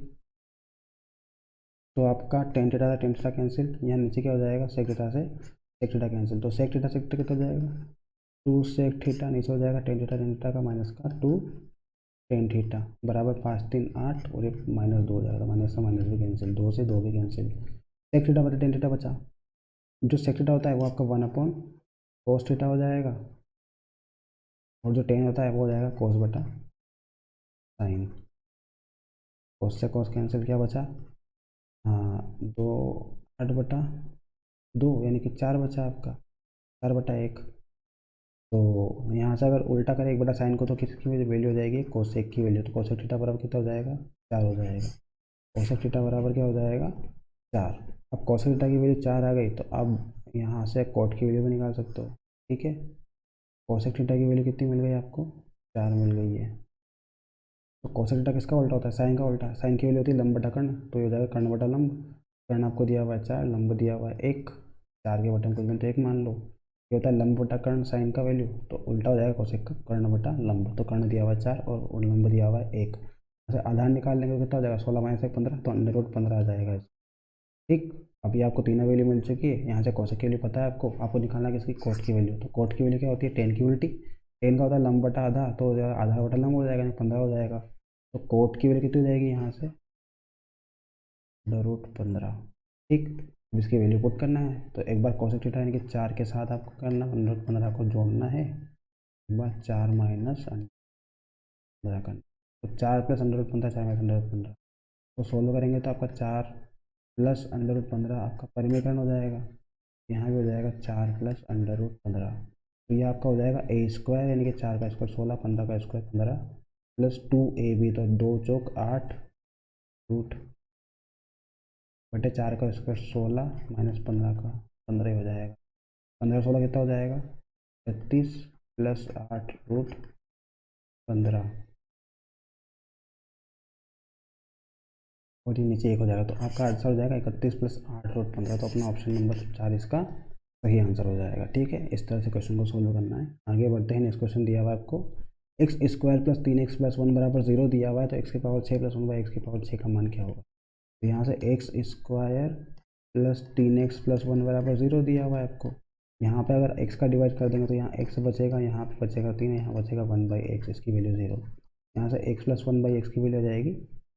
तो आपका टेन थीटा से टेन थीटा कैंसिल, यहाँ नीचे क्या हो जाएगा सेक थीटा से सेक थीटा कैंसिल, तो सेक थीटा कितना हो जाएगा 2 सेक थीटा, नीचे हो जाएगा टेन थीटा का माइनस का 2 टेन थीटा बराबर 5 3 8 और एक माइनस 2 हो जाएगा, माइनस का माइनस भी कैंसिल, 2 से 2 भी कैंसिल। सेक थीटा बटा टेन थीटा बचा, जो सेक थीटा होता है वो आपका 1 अपॉन कोस थीटा हो जाएगा और जो टेन होता है वो हो जाएगा कोस बटा साइन। कोस से कोस कैंसिल, क्या बचा, हाँ 2 8 बटा 2 यानी कि 4 बचा आपका 4 बटा 1। तो यहाँ से अगर उल्टा करें 1 बटा साइन को तो किसकी वैल्यू हो जाएगी कोसेक की वैल्यू, तो कोसेक थीटा बराबर कितना हो जाएगा 4 हो जाएगा। कोसेक थीटा बराबर क्या हो जाएगा 4। अब कोसेक थीटा की वैल्यू 4 आ गई तो अब यहाँ से कोट की वैल्यू भी निकाल सकते हो। ठीक है, कोसेक थीटा की वैल्यू कितनी मिल गई आपको 4 मिल गई है। तो कोसेक थीटा किसका उल्टा होता है साइन का उल्टा, साइन की वैल्यू होती है लंब बटा कर्ण, तो ये हो जाएगा कर्ण बटा लंब। कर्ण आपको दिया हुआ है 4, लंब दिया हुआ है 1, 4 के बटन कुछ भी तो 1 मान लो। ये होता है लंब बटा कर्ण साइन का वैल्यू, तो उल्टा हो जाएगा कोसेक का कर्ण बटा लंब। तो कर्ण दिया हुआ है 4 और लंब दिया हुआ है 1। अच्छा आधार निकाल लेंगे तो कितना हो जाएगा 16 माइनस 1 15, तो अंडर रूट 15 आ जाएगा। ठीक, अभी आपको तीनों वैल्यू मिल चुकी है। यहाँ से कोसेक की वैल्यू पता है आपको निकालना है किसकी कोट की वैल्यू। तो कोट की वैल्यू क्या होती है टेन की उल्टी, टेन का होता है लंब बटा आधा, तो हो जाएगा आधा बटा लंब हो जाएगा, 15 हो जाएगा। तो कोट की वैल्यू कितनी हो जाएगी यहाँ से अंडर रूट 15। ठीक, अब इसकी वैल्यू पुट करना है तो एक बार कोसेक थीटा यानी कि 4 के साथ आपको करना अंडर रूट 15 को जोड़ना है, एक बार 4 माइनस अंडर 15 करना, तो 4 plus under root 15 4 minus under root 15, तो सोल्व करेंगे तो आपका 4 प्लस अंडर रूट 15 आपका परिमीकरण हो जाएगा, यहाँ भी हो जाएगा 4 प्लस अंडर रूट 15, तो ये आपका हो जाएगा ए स्क्वायर यानी कि 4 का स्क्वायर 16 15 का स्क्वायर 15 प्लस 2ab, तो 2 चौक 8 रूट बटे 4 का स्क्वायर 16 माइनस 15 का 15 ही हो जाएगा। 15 16 कितना हो जाएगा 36 प्लस 8 रूट 15 और ये नीचे 1 हो जाएगा, तो आपका आंसर हो जाएगा 31 प्लस 8 रूट 15, तो अपना ऑप्शन नंबर 4 इसका सही आंसर हो जाएगा। ठीक है, इस तरह से क्वेश्चन को सोल्व करना है। आगे बढ़ते हैं। नेक्स्ट क्वेश्चन दिया हुआ है आपको, x square plus 3x plus 1 बराबर 0 दिया हुआ है, तो एक्स की पावर 6 प्लस 1/x की पावर 6 का मान क्या होगा। तो यहाँ से x square plus 3x plus 1 बराबर 0 दिया हुआ है आपको। यहाँ पे अगर x का डिवाइड कर देंगे तो यहाँ x बचेगा, यहाँ पे बचेगा 3, यहाँ बचेगा 1/x, इसकी वैल्यू 0। यहाँ से x प्लस 1/x की वैल्यू आ जाएगी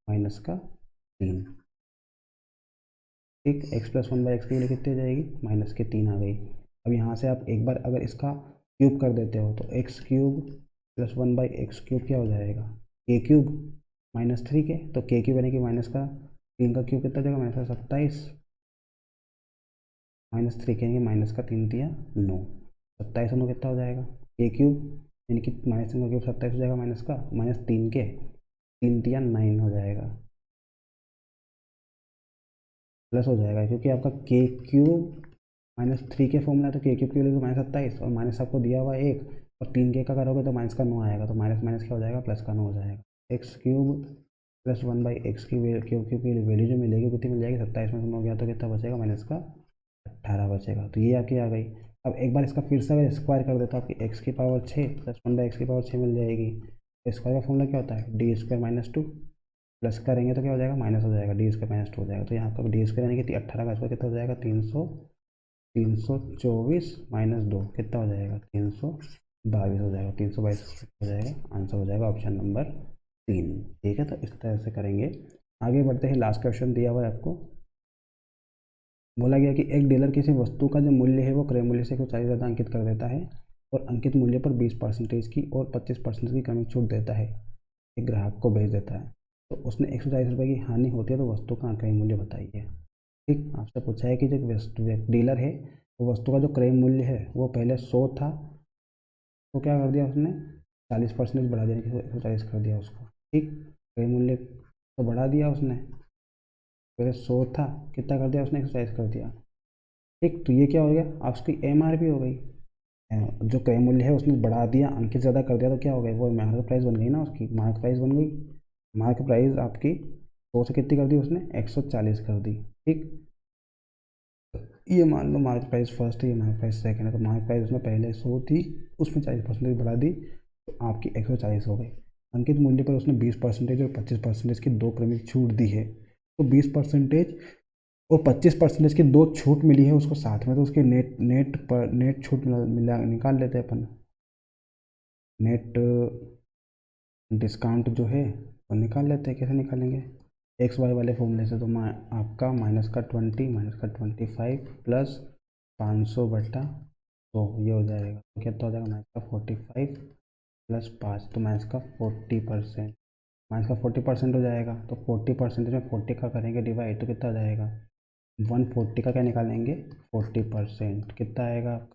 -3। ठीक, x प्लस 1/x की वैल्यू कितनी आ जाएगी, -3 आ गई। अब यहाँ से आप एक बार अगर इसका क्यूब कर देते हो तो x cube plus 1/x cube क्या हो जाएगा, k क्यूब -3 के, तो k क्यूब यानी कि -3 का क्यूब कितना हो जाएगा, -27, -3 के यानी कि -3×3 = 9, 27 9 कितना हो जाएगा, k क्यूब यानी कि -3 का क्यूब 27 हो जाएगा, -3 के 3×3 9 हो जाएगा, प्लस हो जाएगा क्योंकि आपका k क्यूब -3 के फॉर्मूला है, तो k क्यूब की वैल्यू तो -27 और माइनस आपको दिया हुआ है 1, और 3k का करोगे तो माइनस का 9 आएगा, तो माइनस माइनस क्या हो जाएगा, प्लस का 9 हो जाएगा। एक्स क्यूब प्लस 1/x की क्यूब की वैल्यू जो मिलेगी कितनी मिल जाएगी, 27 में से 9 गया तो कितना बचेगा, -18 बचेगा। तो ये आपकी आ गई। अब एक बार इसका फिर से अगर स्क्वायर कर दे तो आपकी x की पावर 6 प्लस 1/x की पावर 6 मिल जाएगी। तो स्क्वायर का फॉर्मूला क्या होता है, d² - 2, प्लस करेंगे तो क्या हो जाएगा, माइनस हो जाएगा, d² - 2 हो जाएगा। तो यहाँ पर d² यानी कि 18 का स्क्वायर कितना हो जाएगा, 324 -2 कितना हो जाएगा, 322 हो जाएगा, 322 हो जाएगा, आंसर हो जाएगा ऑप्शन नंबर 3। ठीक है, तो इस तरह से करेंगे। आगे बढ़ते हैं। लास्ट क्वेश्चन दिया हुआ है आपको, बोला गया कि एक डीलर किसी वस्तु का जो मूल्य है वो क्रय मूल्य से 140 ज़्यादा अंकित कर देता है और अंकित मूल्य पर 20% की और 25% की क्रमिक छूट देता है, एक ग्राहक को भेज देता है। तो उसने 140 रुपये की हानि होती है, तो वस्तु का क्रय मूल्य बताइए। ठीक, आपसे पूछा है कि जो डीलर है वो वस्तु का जो क्रय मूल्य है वो पहले 100 था, तो क्या कर दिया उसने, 40% बढ़ा दिया, 140 कर दिया उसको। ठीक, क्रय मूल्य तो बढ़ा दिया उसने, पहले 100 था, कितना कर दिया उसने, 140 कर दिया। ठीक, तो ये क्या हो गया, आप उसकी MRP हो गई। जो क्रय मूल्य है उसने बढ़ा दिया, अंकित ज़्यादा कर दिया, तो क्या हो गया, वो मार्केट प्राइस बन गई ना उसकी, मार्केट प्राइस बन गई। मार्केट प्राइस आपकी 100 से कितनी कर दी उसने, 140 कर दी। ठीक, ये मान लो मार्केट प्राइस फर्स्ट है, ये मार्केट प्राइस सेकंड है, तो मार्केट प्राइस उसमें पहले 100 थी, उसमें 40% बढ़ा दी, तो आपकी 140 हो गई। अंकित मूल्य पर उसने 20% और 25% की दो क्रमिक छूट दी है, तो 20% और 25% की दो छूट मिली है उसको साथ में, तो उसके नेट छूट मिला निकाल लेते हैं अपन। नेट डिस्काउंट जो है वो निकाल लेते हैं, कैसे निकालेंगे, एक्स वाई वाले फॉर्मूले से। तो आपका -20 -25 प्लस 500 बटा, तो ये हो जाएगा, तो कितना हो जाएगा, -45 प्लस 5, तो -40%, -40% हो जाएगा। तो 40% में 40 का करेंगे डिवाइड, तो कितना हो जाएगा, 140 का क्या निकालेंगे, 40% कितना आएगा,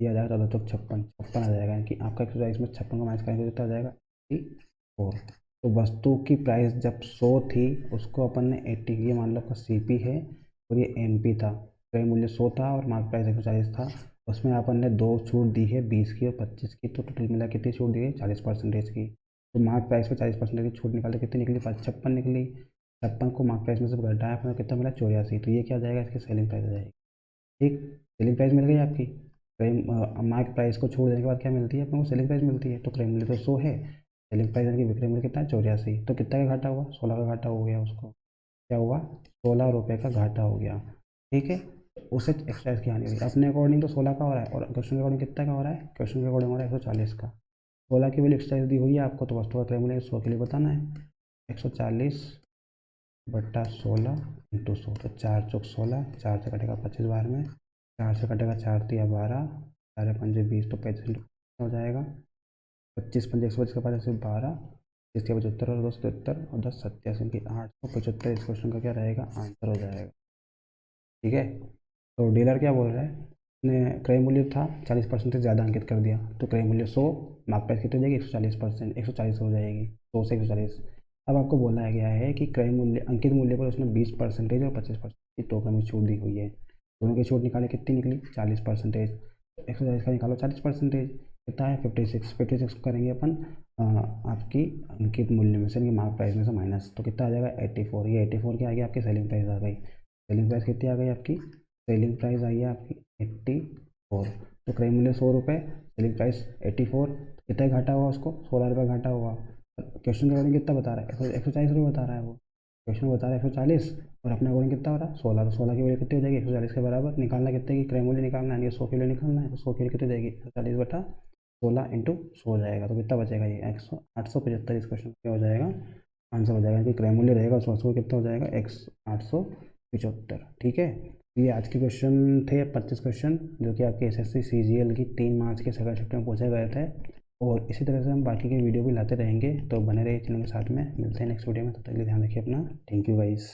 ये आ जाएगा 14 56 56 आ जाएगा, यानी कि आपका एक्सरसाइज में 56 का माइनस करेंगे तो कितना आ जाएगा, 84। तो वस्तु की प्राइस जब 100 थी, उसको अपन ने 80, ये मान लो आपका CP है और ये MP था, क्रय मूल्य 100 था और मार्केट प्राइस 140 था, उसमें अपन ने दो छूट दी है, 20 की और 25 की, तो टोटल मिला कितनी छूट दी है, 40% की। तो मार्केट प्राइस पे 40% की छूट निकाले, कितनी निकली, 56 निकली। 56 को मार्केट प्राइस में से घटाया अपना, कितना मिला, 84। तो ये क्या हो जाएगा, इसकी सेलिंग प्राइस हो जाएगी। ठीक, सेलिंग प्राइस मिल गई आपकी। मार्केट प्राइस को छोड़ देने के बाद क्या मिलती है अपने को, सेलिंग प्राइस मिलती है। तो क्रय मूल्य तो 100 है, सेलिंग प्राइस यानी कि विक्रय मूल्य कितना है, 84। तो कितना का घाटा हुआ, 16 का घाटा हो गया उसको, क्या हुआ, 16 रुपये का घाटा हो गया। ठीक है, तो उसे एक्सरसाइज की हानि हुई। अपने अकॉर्डिंग तो 16 का हो रहा है और क्वेश्चन के अकॉर्डिंग कितना का हो रहा है, क्वेश्चन के अकॉर्डिंग हो रहा है 140 का। 16 की वैल्यू एक्सरसाइज दी हुई है आपको, तो वस्तु का क्रय मूल्य 100 के लिए बताना है, 140 बट्टा 16 इंटू 100, तो 4 चौक 16, 4 से कटेगा 25 बार में, 4 से कटेगा 4 तिया 12, 4 पंजे 20, तो 35 हो जाएगा, 25 पंजे 125 का 50 से 12, 30 75 और 2 73 और 10 87 की 875, इस क्वेश्चन का क्या रहेगा, आंसर हो जाएगा। ठीक है, तो डीलर क्या बोल रहा है, उसने क्रय मूल्य था 40% से ज़्यादा अंकित कर दिया, तो क्रय मूल्य 100, मार्केट प्राइस कितनी हो जाएगी, 140%, 140 हो जाएगी, 100 से 140। अब आपको बोला गया है कि क्रय मूल्य अंकित मूल्य पर उसने 20% और 25% की टोकन में छूट दी हुई है, दोनों की छूट निकाले, कितनी निकली, 40%। 140 का निकालो 40%, कितना है, 56 करेंगे अपन आपकी अंकित मूल्य में से, मार्केट प्राइस में से माइनस, तो कितना आ जाएगा, 84। ये 84 क्या आ गया, आपकी सेलिंग प्राइस आ गई। सेलिंग प्राइस कितनी आ गई आपकी, सेलिंग प्राइस आई है आपकी 84। तो क्रय मूल्य 100 रुपये, सेलिंग प्राइस 84। कितना घाटा हुआ उसको? 16 रुपये घाटा हुआ। क्वेश्चन के अकॉर्डिंग कितना बता रहा है? 140 रुपये बता रहा है वो। क्वेश्चन में बता रहा है 140 और अपने अकॉर्डिंग कितना हो रहा है? 16। तो 16 की वैल्यू कितनी हो जाएगी? 140 के बराबर। निकालना कितने की? क्रय मूल्य निकालना है, 100 के लिए निकालना है। तो 100 के लिए कितनी हो जाएगी? 140/16 इंटू 100 हो जाएगा। तो कितना बचेगा? ये 875 इस क्वेश्चन क्या हो जाएगा? आंसर हो जाएगा कि क्रय मूल्य रहेगा 100 कितना हो जाएगा? 875। ठीक है। ये आज के क्वेश्चन थे 25 क्वेश्चन जो कि आपके एसएससी सीजीएल की 3 मार्च के सेकंड शिफ्ट में पूछे गए थे। और इसी तरह से हम बाकी के वीडियो भी लाते रहेंगे, तो बने रहिए चैनल के साथ में। मिलते हैं नेक्स्ट वीडियो में, तब तक के लिए ध्यान रखिए अपना। Thank you guys.